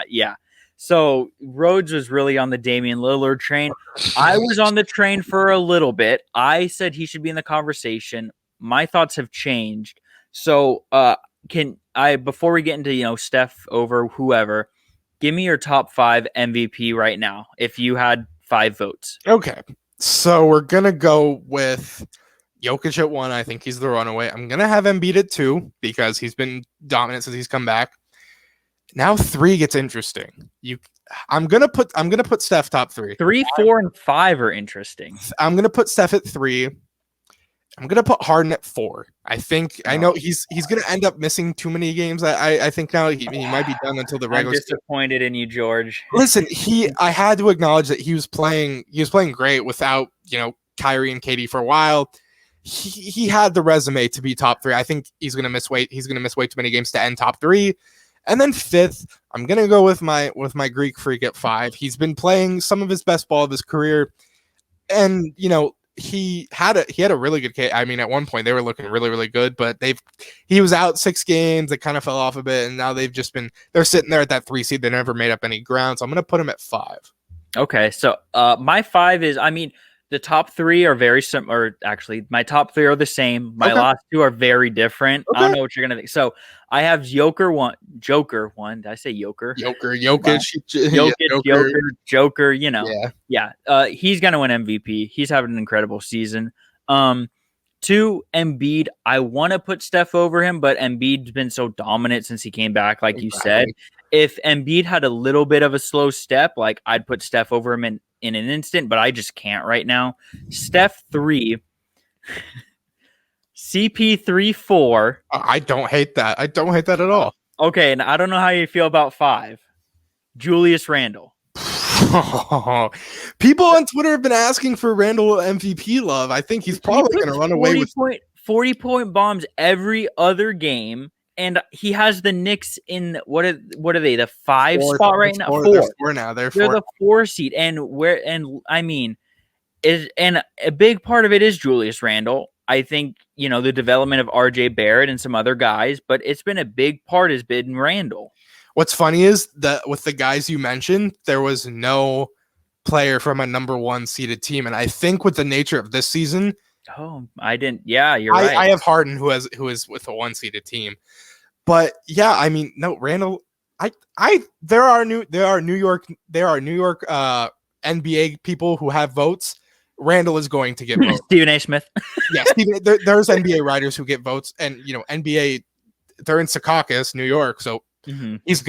Yeah. So Rhodes was really on the Damian Lillard train. I was on the train for a little bit. I said he should be in the conversation. My thoughts have changed. So before we get into, Steph over whoever, give me your top 5 MVP right now if you had 5 votes. Okay. So we're going to go with Jokic at 1. I think he's the runaway. I'm going to have Embiid at 2 because he's been dominant since he's come back. Now 3 gets interesting. I'm going to put Steph top 3. 3, 4, and 5 are interesting. I'm going to put Steph at 3. I'm going to put Harden at 4. I know he's going to end up missing too many games. I think now he might be done until the regular season. I'm disappointed in you, George. Listen, I had to acknowledge that he was playing great without, Kyrie and KD for a while. He had the resume to be top 3. I think he's going to miss way too many games to end top 3. And then 5th, I'm going to go with my Greek freak at 5. He's been playing some of his best ball of his career. And, he had a really good case. I mean, at one point they were looking really, really good, but he was out 6 games. They kind of fell off a bit, and now they're sitting there at that 3 seed. They never made up any ground, so I'm going to put him at 5. Okay, so my 5 is, the top 3 are very similar. Actually, my top 3 are the same. My last 2 are very different. Okay. I don't know what you're gonna think. So I have Joker 1. Did I say Joker? Jokic. Joker. Yeah. He's gonna win MVP. He's having an incredible season. 2, Embiid. I want to put Steph over him, but Embiid's been so dominant since he came back, like you said. If Embiid had a little bit of a slow step, like I'd put Steph over him in an instant, but I just can't right now. Steph 3, CP3 4. I don't hate that. I don't hate that at all. Okay, and I don't know how you feel about 5, Julius Randle. People on Twitter have been asking for Randle MVP love. I think he's probably going to run away with 40-point bombs every other game. And he has the Knicks in what are they? The 5 spot right now. 4. They're 4 now. They're the 4 seed, and a big part of it is Julius Randle. I think the development of RJ Barrett and some other guys, but it's been a big part has been Randle. What's funny is that with the guys you mentioned, there was no player from a number 1 seeded team, and I think with the nature of this season. Oh, I didn't. Yeah, you're right. I have Harden who is with a 1 seeded team. But yeah, I mean, no, Randle. There are New York NBA people who have votes. Randle is going to get votes. Stephen A. Smith. Yeah, there's NBA writers who get votes, and NBA, they're in Secaucus, New York, so Mm-hmm. He's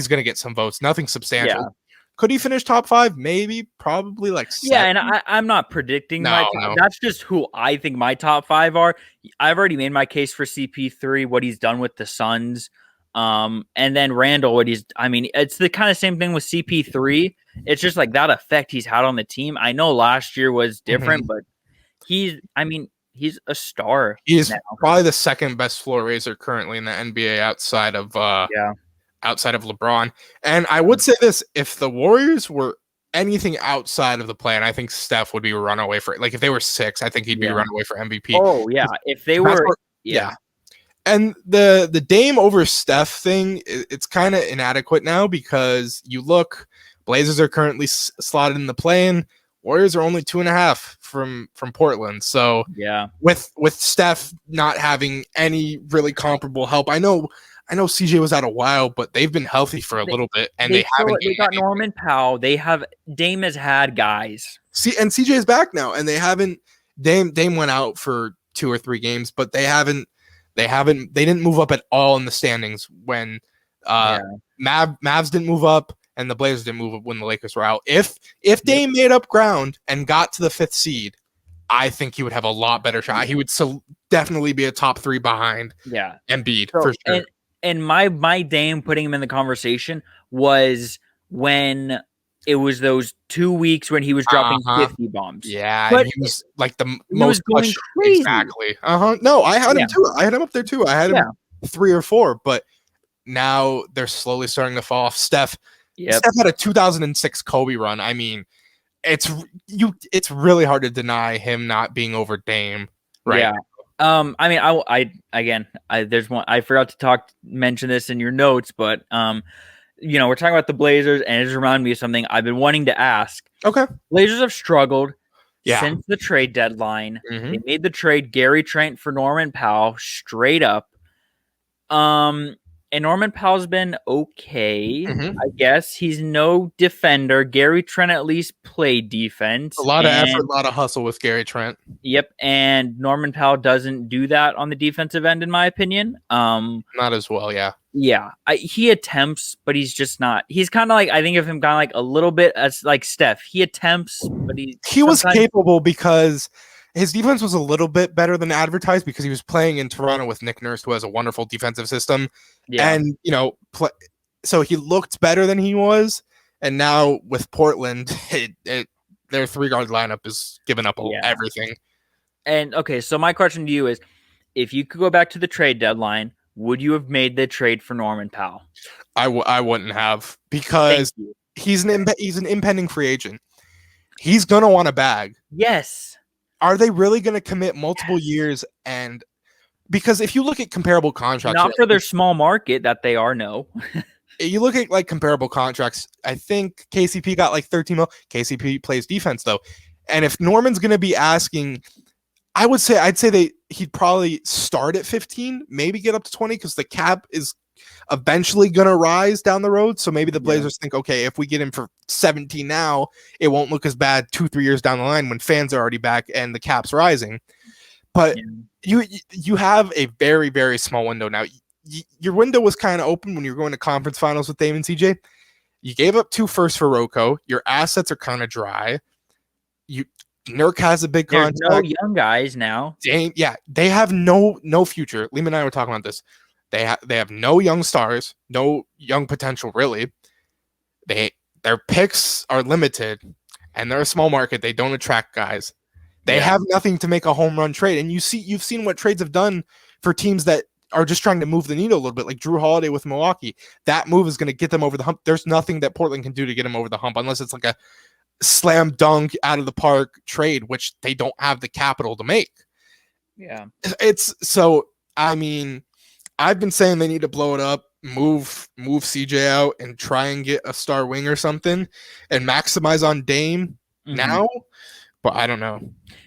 gonna get some votes. Nothing substantial. Yeah. Could he finish top 5? Maybe, probably like Yeah, 7. and I'm not predicting my No, top. no. That's just who I think my top 5 are. I've already made my case for CP3, what he's done with the Suns. And then Randall, it's the kind of same thing with CP3. It's just like that effect he's had on the team. I know last year was different, but he's a star He is now. probably the second best floor raiser currently in the NBA outside of Yeah. LeBron. And I would say this, if the Warriors were anything outside of the plan, I think Steph would be run away for it. Like if they were 6, I think he'd be run away for MVP. Oh yeah. If they were yeah. And the Dame over Steph thing, it's kind of inadequate now because you look, Blazers are currently slotted in the play-in. Warriors are only 2.5 from Portland. So yeah, with Steph not having any really comparable help, I know CJ was out a while, but they've been healthy for a little bit, and they haven't. They got Norman Powell. They have Dame has had guys. And CJ's back now, and they haven't. Dame went out for 2 or 3 games, but they didn't move up at all in the standings when Mavs didn't move up and the Blazers didn't move up when the Lakers were out. If Dame made up ground and got to the 5th seed, I think he would have a lot better shot. He would definitely be a top 3 behind Embiid for sure. And my Dame putting him in the conversation was when it was those 2 weeks when he was dropping 50 bombs. Yeah, but he was like the most clutch. Crazy. Exactly. No, I had him too. I had him up there too. I had him 3 or 4, but now they're slowly starting to fall off. Steph had a 2006 Kobe run. I mean, it's really hard to deny him not being over Dame, right? Yeah. There's one I forgot to mention this in your notes, but we're talking about the Blazers, and it just reminded me of something I've been wanting to ask. Okay. Blazers have struggled since the trade deadline. Mm-hmm. They made the trade Gary Trent for Norman Powell straight up. And Norman Powell's been okay. Mm-hmm. I guess he's no defender. Gary Trent at least played defense. A lot of effort, a lot of hustle with Gary Trent. Yep, and Norman Powell doesn't do that on the defensive end, in my opinion. Not as well, yeah. Yeah, he attempts, but he's just not. He's kind of like, I think of him kind of like a little bit as like Steph. He attempts, but he was capable because his defense was a little bit better than advertised because he was playing in Toronto with Nick Nurse, who has a wonderful defensive system. Yeah. And, so he looked better than he was. And now with Portland, their 3-guard lineup is giving up everything. And, okay, so my question to you is, if you could go back to the trade deadline, would you have made the trade for Norman Powell? I wouldn't have, because he's an impending free agent. He's going to want a bag. Yes. Are they really going to commit multiple years? And because if you look at comparable contracts, not for their small market that they are, no. You look at like comparable contracts. I think KCP got like 13 mil. KCP plays defense though, and if Norman's going to be asking, I'd say he'd probably start at 15, maybe get up to 20 because the cap is eventually going to rise down the road. So maybe the Blazers think, okay, if we get him for 17 now, it won't look as bad 2-3 years down the line when fans are already back and the cap's rising. But you have a very, very small window now. Your window was kind of open when you were going to conference finals with Dame and CJ. You gave up 2 firsts for Rocco. Your assets are kind of dry. Nurk has a big contract. There's no young guys now. Dame, they have no future. Liam and I were talking about this. They have no young stars, no young potential really. Their picks are limited, and they're a small market. They don't attract guys. They have nothing to make a home run trade. And you've seen what trades have done for teams that are just trying to move the needle a little bit, like Drew Holiday with Milwaukee. That move is going to get them over the hump. There's nothing that Portland can do to get them over the hump unless it's like a slam dunk out of the park trade, which they don't have the capital to make. Yeah. I've been saying they need to blow it up, move CJ out, and try and get a star wing or something, and maximize on Dame now. But I don't know.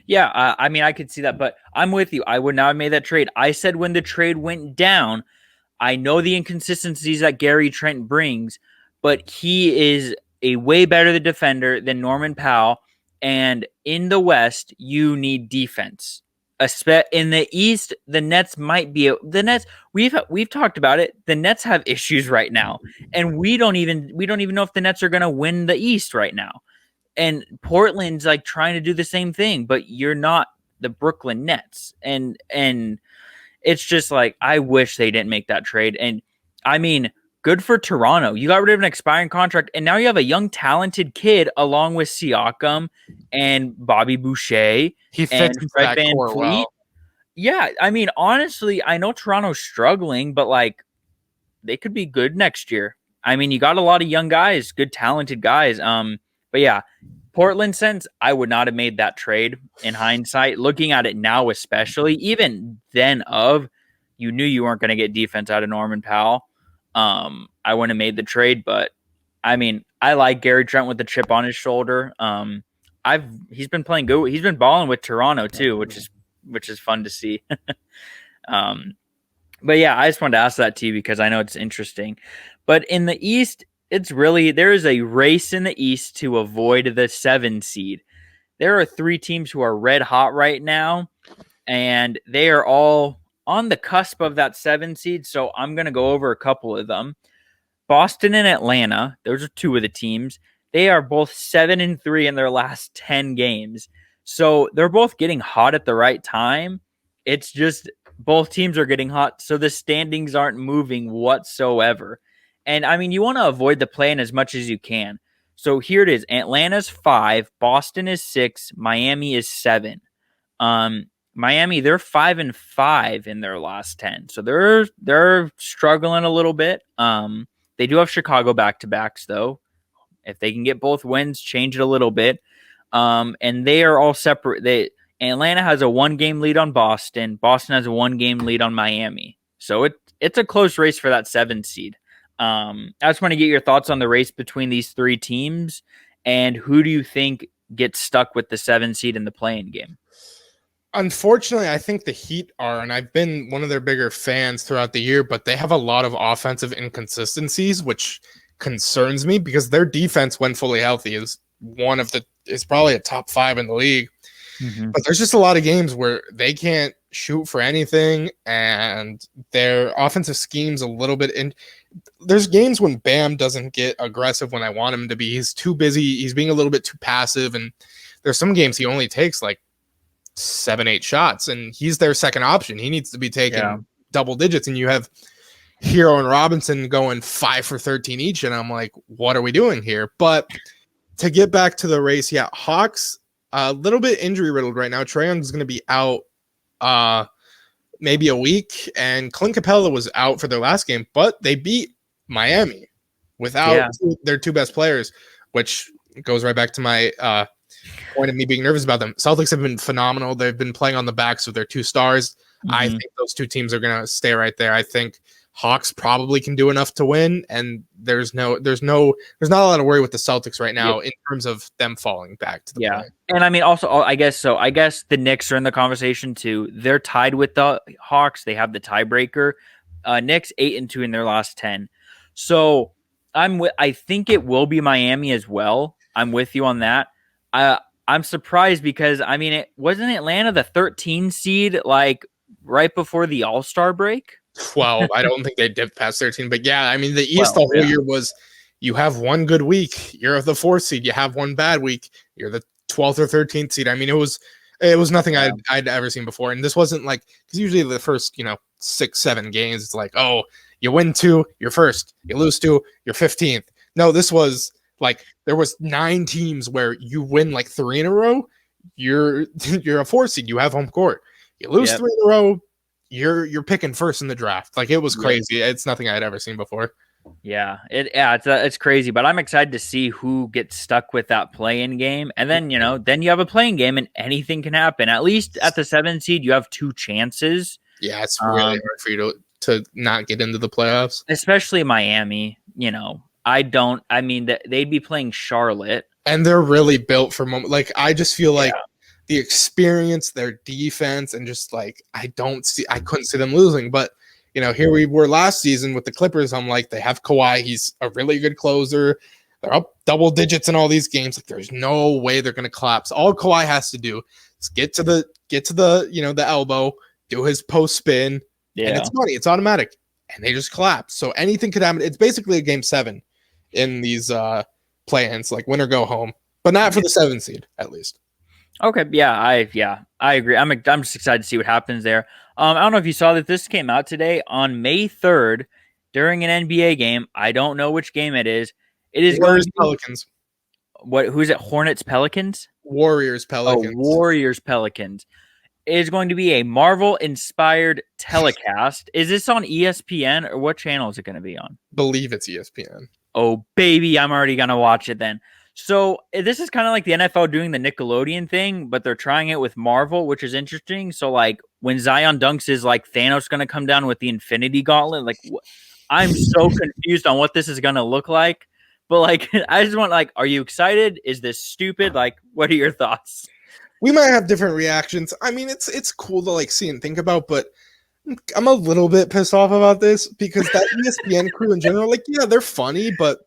Yeah, I could see that, but I'm with you. I would not have made that trade. I said when the trade went down, I know the inconsistencies that Gary Trent brings, but he is a way better defender than Norman Powell. And in the West, you need defense. In the East, the Nets might be the Nets. We've talked about it. The Nets have issues right now, and we don't even know if the Nets are going to win the East right now. And Portland's like trying to do the same thing, but you're not the Brooklyn Nets, and it's just like I wish they didn't make that trade. And I mean, good for Toronto. You got rid of an expiring contract, and now you have a young, talented kid along with Siakam and Bobby Boucher He and fits into Fred that Van core Fleet. well. Yeah, I mean, honestly, I know Toronto's struggling, but like they could be good next year. I mean, you got a lot of young guys, good talented guys. But yeah, Portland sense, I would not have made that trade in hindsight. Looking at it now, especially even then, you knew you weren't going to get defense out of Norman Powell. I wouldn't have made the trade, but I mean, I like Gary Trent with the chip on his shoulder. He's been playing good. He's been balling with Toronto too, which is fun to see. um, but yeah, I just wanted to ask that to you because I know it's interesting. But in the East, there is a race in the East to avoid the 7 seed. There are 3 teams who are red hot right now, and they are all on the cusp of that 7 seed. So I'm going to go over a couple of them. Boston and Atlanta, those are 2 of the teams. They are both 7-3 in their last 10 games. So they're both getting hot at the right time. It's just both teams are getting hot, so the standings aren't moving whatsoever. And I mean, you want to avoid the play-in as much as you can. So here it is. Atlanta's 5, Boston is 6, Miami is 7. Miami, they're 5-5 in their last 10. So they're struggling a little bit. They do have Chicago back-to-backs though. If they can get both wins, change it a little bit. And they are all separate. Atlanta has a 1-game lead on Boston. Boston has a 1-game lead on Miami. So it's a close race for that 7 seed. I just want to get your thoughts on the race between these 3 teams, and who do you think gets stuck with the 7 seed in the play-in game? Unfortunately, I think the Heat are, and I've been one of their bigger fans throughout the year, but they have a lot of offensive inconsistencies, which concerns me because their defense, when fully healthy, is probably a top 5 in the league. Mm-hmm. But there's just a lot of games where they can't shoot for anything, and their offensive scheme's a little bit in. There's games when Bam doesn't get aggressive when I want him to be. He's too busy. He's being a little bit too passive, and there's some games he only takes like 7-8 shots, and he's their second option. He needs to be taking double digits, and you have Hero and Robinson going 5 for 13 each, and I'm like, what are we doing here? But to get back to the race, Hawks a little bit injury riddled right now. Trae Young's going to be out maybe a week, and Clint Capella was out for their last game, but they beat Miami without their 2 best players, which goes right back to my point of me being nervous about them. Celtics have been phenomenal. They've been playing on the backs of their 2 stars. Mm-hmm. I think those 2 teams are going to stay right there. I think Hawks probably can do enough to win, and there's not a lot of worry with the Celtics right now in terms of them falling back to the play. And I mean, also, I guess the Knicks are in the conversation too. They're tied with the Hawks. They have the tiebreaker. Knicks 8-2 in their last 10. So I think it will be Miami as well. I'm with you on that. I'm surprised because I mean, it wasn't Atlanta the 13 seed like right before the All-Star break. 12. I don't think they dipped past 13, but yeah, I mean, the East the whole year was you have one good week, you're the 4th seed. You have one bad week, you're the 12th or 13th seed. I mean, it was nothing I'd ever seen before, and this wasn't like because usually the first 6-7 games it's like, oh, you win 2, you're first, you lose 2, you're 15th. No, this was like there was 9 teams where you win like 3 in a row, you're a 4th seed, you have home court. You lose 3 in a row, you're picking first in the draft. Like, it was crazy. It's nothing I had ever seen before. It's crazy, but I'm excited to see who gets stuck with that play-in game. And then, then you have a play-in game and anything can happen. At least at the 7 seed, you have 2 chances. Yeah, it's really hard for you to not get into the playoffs. Especially Miami, they'd be playing Charlotte. And they're really built for moment. Like, I just feel like the experience, their defense, and just like I couldn't see them losing. But here we were last season with the Clippers. I'm like, they have Kawhi. He's a really good closer. They're up double digits in all these games. Like, there's no way they're going to collapse. All Kawhi has to do is get to the the elbow, do his post spin, and it's money. It's automatic, and they just collapse. So anything could happen. It's basically a game 7 in these play-ins, like win or go home, but not for the 7 seed at least. Okay, I agree. I'm just excited to see what happens there. I don't know if you saw that this came out today on May 3rd during an NBA game. I don't know which game it is. It is Warriors Pelicans. Who's it? Hornets Pelicans? Warriors Pelicans. Oh, Warriors Pelicans. It is going to be a Marvel inspired telecast. Is this on ESPN or what channel is it going to be on? Believe it's ESPN. Oh baby, I'm already going to watch it then. So this is kind of like the NFL doing the Nickelodeon thing, but they're trying it with Marvel, which is interesting. So like when Zion dunks, is like Thanos going to come down with the Infinity Gauntlet? Like I'm so confused on what this is going to look like. But like I just want like, are you excited? Is this stupid? Like, what are your thoughts? We might have different reactions. I mean, it's cool to like see and think about, but I'm a little bit pissed off about this because that ESPN crew in general, like, yeah, they're funny, but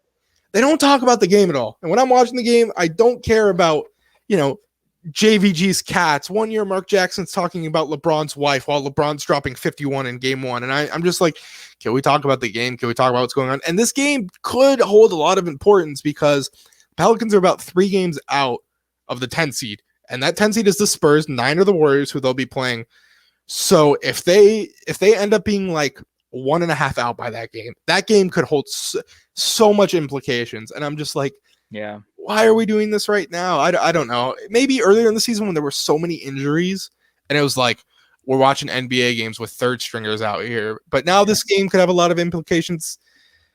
they don't talk about the game at all. And when I'm watching the game, I don't care about, JVG's cats. One year, Mark Jackson's talking about LeBron's wife while LeBron's dropping 51 in game 1. And I'm just like, can we talk about the game? Can we talk about what's going on? And this game could hold a lot of importance because Pelicans are about 3 games out of the 10 seed. And that 10 seed is the Spurs, 9 are the Warriors, who they'll be playing. So if they end up being like 1.5 out by that game could hold so much implications. And I'm just like, yeah, why are we doing this right now? I don't know. Maybe earlier in the season when there were so many injuries and it was like, we're watching NBA games with third stringers out here. But now this game could have a lot of implications.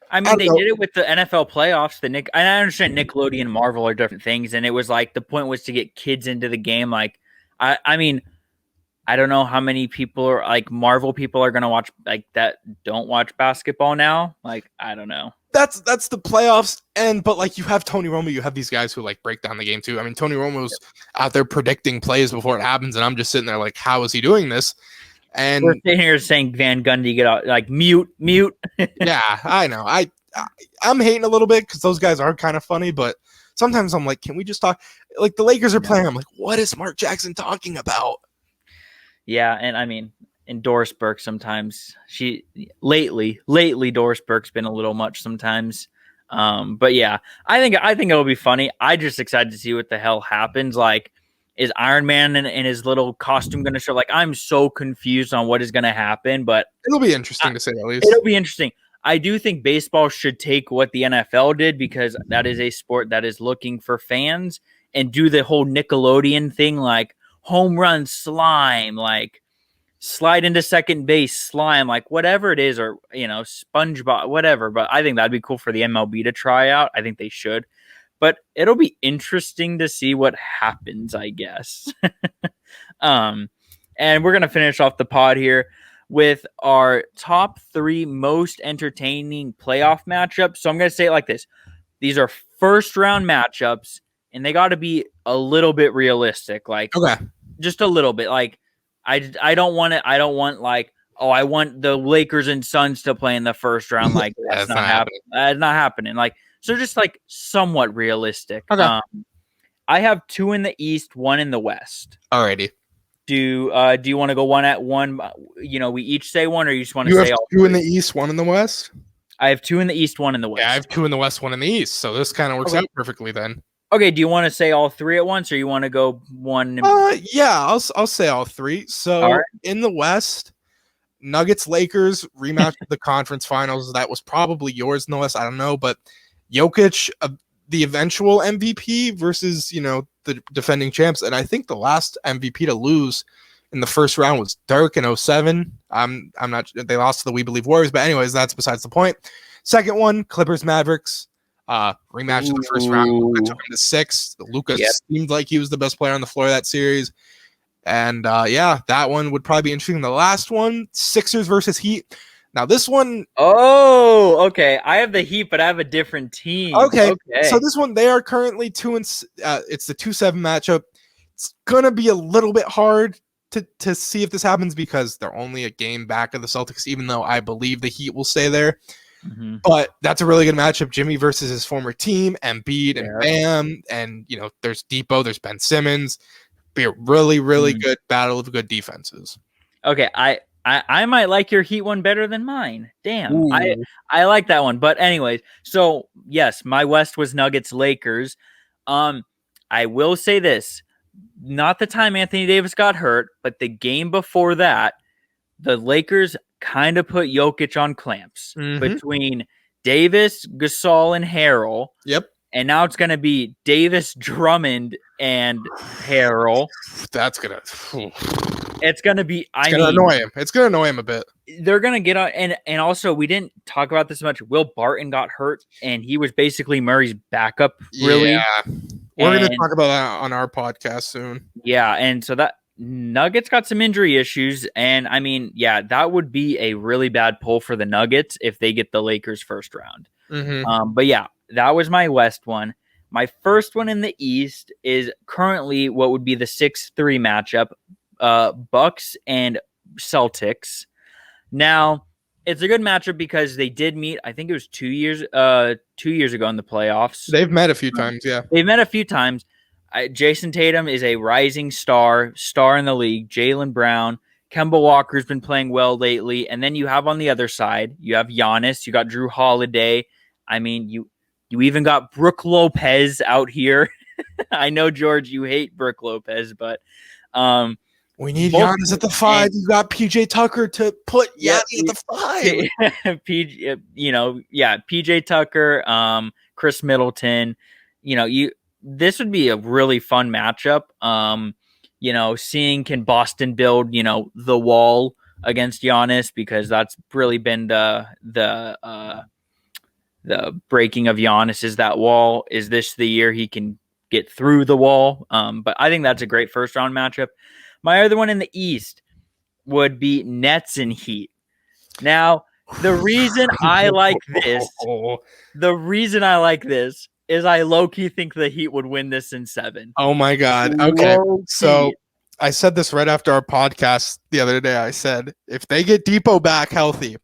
I mean, they did it with the NFL playoffs. I understand Nickelodeon and Marvel are different things. And it was like, the point was to get kids into the game. Like, I mean, I don't know how many people are like Marvel people are going to watch like that. Don't watch basketball now. Like, I don't know. That's the playoffs. But like you have Tony Romo, you have these guys who like break down the game too. I mean, Tony Romo's out there predicting plays before it happens. And I'm just sitting there like, how is he doing this? And we're sitting here saying Van Gundy, get out, like mute. Yeah, I know. I'm hating a little bit because those guys are kind of funny, but sometimes I'm like, can we just talk? Like the Lakers are playing. I'm like, what is Mark Jackson talking about? Yeah, and I mean, and Doris Burke sometimes lately Doris Burke's been a little much sometimes. But yeah, I think it'll be funny. I just excited to see what the hell happens. Like, is Iron Man in his little costume going to show? Like, I'm so confused on what is going to happen, but it'll be interesting to say at least. It'll be interesting. I do think baseball should take what the NFL did because that is a sport that is looking for fans and do the whole Nickelodeon thing, like home run slime, like slide into second base slime, like whatever it is, or SpongeBob, whatever. But I think that'd be cool for the MLB to try out. I think they should. But it'll be interesting to see what happens, I guess. And we're going to finish off the pod here with our top 3 most entertaining playoff matchups. So I'm going to say it like this. These are first round matchups, and they got to be a little bit realistic. Like, okay, just a little bit. Like, I don't want it. I don't want like, I want the Lakers and Suns to play in the first round. Like, that's not happening. That's not happening. Like, so just like somewhat realistic. Okay. I have 2 in the East, 1 in the West. Alrighty. Do you want to go 1 at 1? We each say 1, or you just want to say all 2 in the East, 1 in the West? I have 2 in the East, 1 in the West. Yeah, I have 2 in the West, 1 in the East. So this kind of works out perfectly then. Okay, do you want to say all 3 at once, or you want to go 1? Yeah, I'll say all 3. So in the West, Nuggets Lakers rematch of the conference finals. That was probably yours in the West. I don't know, but Jokic, the eventual MVP versus the defending champs, and I think the last MVP to lose in the first round was Dirk in 2007. I'm not. They lost to the We Believe Warriors, but anyways, that's besides the point. Second one, Clippers Mavericks. Rematch in the first round. Luka took him to 6. Luka seemed like he was the best player on the floor of that series. And that one would probably be interesting. The last one, Sixers versus Heat. Now this one. Oh, okay. I have the Heat, but I have a different team. Okay. So this one, they are currently 2 and it's the 2-7 matchup. It's gonna be a little bit hard to see if this happens because they're only a game back of the Celtics, even though I believe the Heat will stay there. Mm-hmm. But that's a really good matchup. Jimmy versus his former team, Embiid and Yeah. Bam, and there's Depot, there's Ben Simmons. Be a really, really good battle of good defenses. Okay, I might like your Heat one better than mine. Damn, Ooh. I like that one. But anyways, so yes, my West was Nuggets Lakers. I will say this: not the time Anthony Davis got hurt, but the game before that, the Lakers kind of put Jokic on clamps between Davis, Gasol, and Harrell. Yep. And now it's going to be Davis, Drummond, and Harrell. That's gonna. It's going to be. It's gonna annoy him. It's gonna annoy him a bit. They're going to get on, and also we didn't talk about this much. Will Barton got hurt, and he was basically Murray's backup. Really, yeah. We're going to talk about that on our podcast soon. Yeah, and so that Nuggets got some injury issues, and I mean, yeah, that would be a really bad pull for the Nuggets if they get the Lakers first round. But yeah, that was my West one. My first one in the East is currently what would be the 6-3 matchup, Bucks and Celtics. Now, it's a good matchup because they did meet, I think it was 2 years ago in the playoffs. They've met a few times, yeah. They've met a few times. Jason Tatum is a rising star in the league. Jaylen Brown. Kemba Walker's been playing well lately. And then you have on the other side, you have Giannis. You got Drew Holiday. I mean, you even got Brook Lopez out here. I know, George, you hate Brook Lopez, but we need Giannis at the 5. You got PJ Tucker to put Giannis at the 5. PJ Tucker, Chris Middleton. This would be a really fun matchup. Seeing can Boston build, the wall against Giannis, because that's really been the breaking of Giannis is that wall. Is this the year he can get through the wall? But I think that's a great first round matchup. My other one in the East would be Nets and Heat. Now, the reason I like this is I low-key think the Heat would win this in 7. Oh my God. Okay. So I said this right after our podcast the other day. I said, if they get Depot back healthy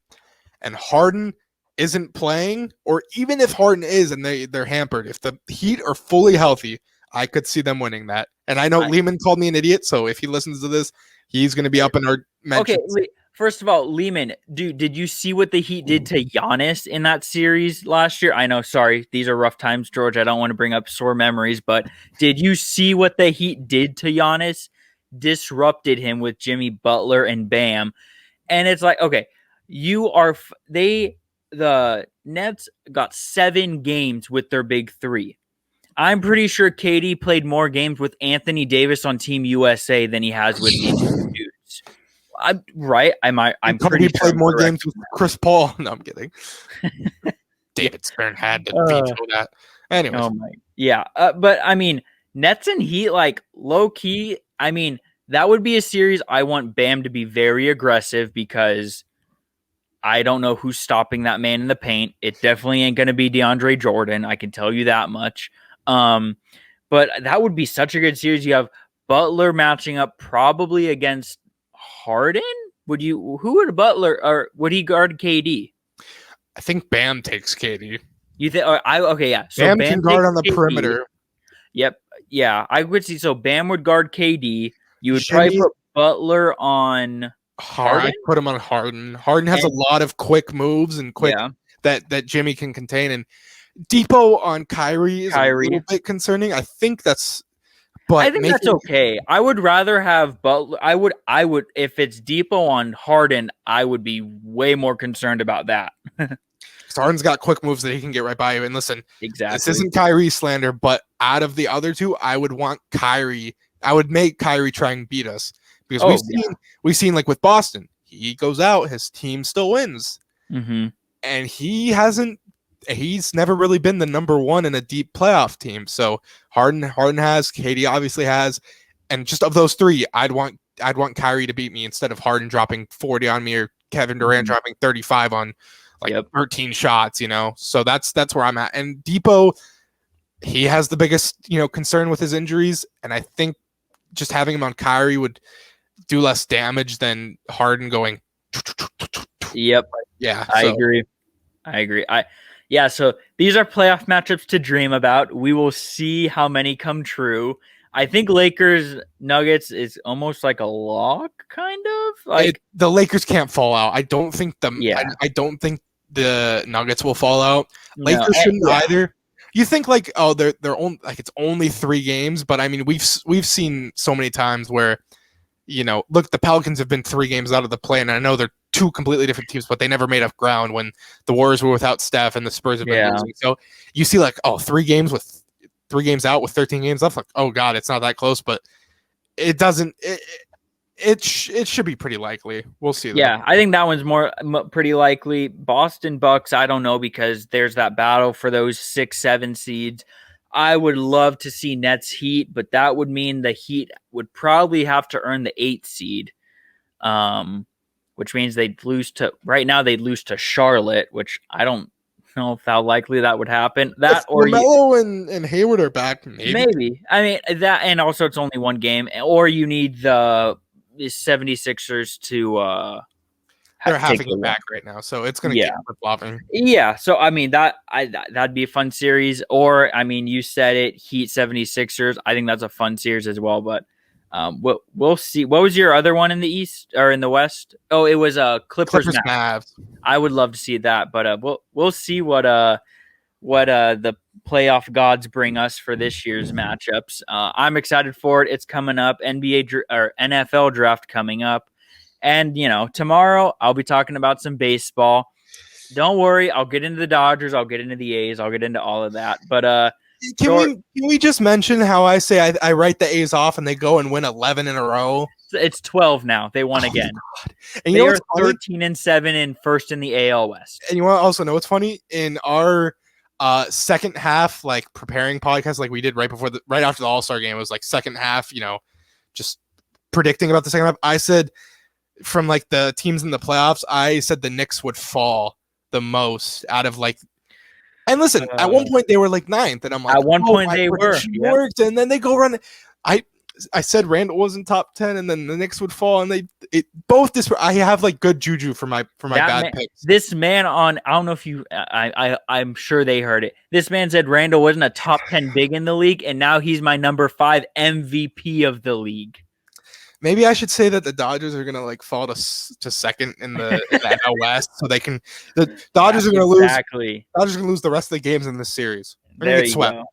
and Harden isn't playing, or even if Harden is and they're hampered, if the Heat are fully healthy, I could see them winning that. And I know Lehman called me an idiot, so if he listens to this, he's going to be up in our mentions. Okay, first of all, Lehman, dude, did you see what the Heat did to Giannis in that series last year? I know, sorry, these are rough times, George. I don't want to bring up sore memories, but did you see what the Heat did to Giannis? Disrupted him with Jimmy Butler and Bam. And it's like, okay, the Nets got 7 games with their big 3. I'm pretty sure KD played more games with Anthony Davis on Team USA than he has with these dudes. I'm right. I'm pretty sure played more games with Chris Paul. No, I'm kidding. David Stern had to veto that. Anyways. Oh my, yeah. But I mean, Nets and Heat, like low key. I mean, that would be a series I want Bam to be very aggressive, because I don't know who's stopping that man in the paint. It definitely ain't going to be DeAndre Jordan. I can tell you that much. But that would be such a good series. You have Butler matching up probably against Harden. Who would Butler, or would he guard KD? I think Bam takes KD. You think? Okay, yeah. So Bam can guard on the perimeter. Yep. Yeah, I would see. So Bam would guard KD. You would probably put Butler on Harden. I'd put him on Harden. Harden has a lot of quick moves and that Jimmy can contain. And Depot on Kyrie is a little bit concerning. I think that's. But I think that's okay. I would rather have Butler. I would if it's Depot on Harden, I would be way more concerned about that. Harden's got quick moves that he can get right by you. And listen, exactly. This isn't Kyrie slander, but out of the other two, I would want Kyrie. I would make Kyrie try and beat us, because we've seen like with Boston, he goes out, his team still wins, and he's never really been the number one in a deep playoff team. So Harden has, KD obviously has, and just of those three, I'd want Kyrie to beat me instead of Harden dropping 40 on me, or Kevin Durant dropping 35 on 13 shots, So that's where I'm at. And Depot, he has the biggest, concern with his injuries, and I think just having him on Kyrie would do less damage than Harden going. Yep. Yeah, I agree. I agree. Yeah, so these are playoff matchups to dream about. We will see how many come true. I think Lakers Nuggets is almost like a lock, kind of like The Lakers can't fall out. yeah. I don't think the Nuggets will fall out. No, Lakers shouldn't yeah, either. You think like, oh, they're only like it's only 3 games, but I mean we've seen so many times where, look, the Pelicans have been 3 games out of the play, and I know they're two completely different teams, but they never made up ground when the Warriors were without Steph and the Spurs have been yeah. losing. So you see like, oh, 3 games out with 13 games left, like, oh god, it's not that close, but it doesn't. It should be pretty likely. We'll see though. Yeah, I think that one's pretty likely. Boston Bucks, I don't know because there's that battle for those 6-7 seeds. I would love to see Nets Heat, but that would mean the Heat would probably have to earn the 8th seed, which means they'd lose to Charlotte, which I don't know if how likely that would happen. That If or LaMelo and Hayward are back, maybe. I mean that, and also it's only one game, or you need the 76ers to they're take having the it back one. right now, so it's going to keep flip-flopping. Yeah, so I mean that'd be a fun series. Or I mean, you said it, Heat 76ers. I think that's a fun series as well. But we'll see. What was your other one in the East or in the West? Oh, it was Clippers Mavs. I would love to see that, but we'll see what the playoff gods bring us for this year's matchups. I'm excited for it. It's coming up. or NFL draft coming up. And, tomorrow I'll be talking about some baseball. Don't worry. I'll get into the Dodgers. I'll get into the A's. I'll get into all of that. But can we just mention how I say I write the A's off and they go and win 11 in a row? It's 12 now. They won again. And they are 13-7 and first in the AL West. And you want to also know what's funny? In our second half, like preparing podcast, like we did right after the All-Star game, it was like second half, just predicting about the second half. I said from like the teams in the playoffs, I said the Knicks would fall the most out of like. And listen, at one point they were like 9th, and I'm like, at one point they were, worked, and then they go run. I said Randall was in top 10, and then the Knicks would fall, and both this. I have like good juju for my bad picks. This man I don't know if you, I'm sure they heard it. This man said Randall wasn't a top 10 big in the league, and now he's my number 5 MVP of the league. Maybe I should say that the Dodgers are gonna like fall to second in the NL West, so they can. The Dodgers are gonna lose. Exactly. Dodgers are gonna lose the rest of the games in this series. There you go.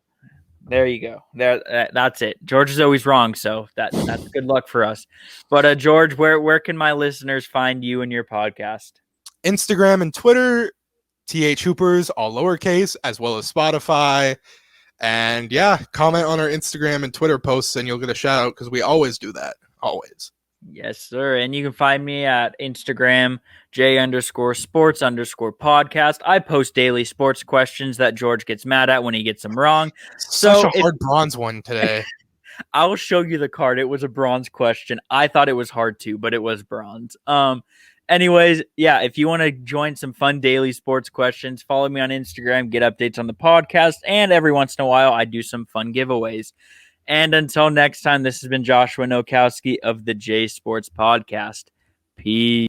There you go. That's it. George is always wrong, so that's good luck for us. But George, where can my listeners find you and your podcast? Instagram and Twitter, TH Hoopers, all lowercase, as well as Spotify. And yeah, comment on our Instagram and Twitter posts, and you'll get a shout out because we always do that. Always. Yes, sir. And you can find me at Instagram, J_sports_podcast. I post daily sports questions that George gets mad at when he gets them wrong. Such a hard bronze one today. I'll show you the card. It was a bronze question. I thought it was hard too, but it was bronze. Anyways, yeah, if you want to join some fun daily sports questions, follow me on Instagram, get updates on the podcast, and every once in a while I do some fun giveaways. And until next time, this has been Joshua Nowakowski of the J Sports Podcast. Peace.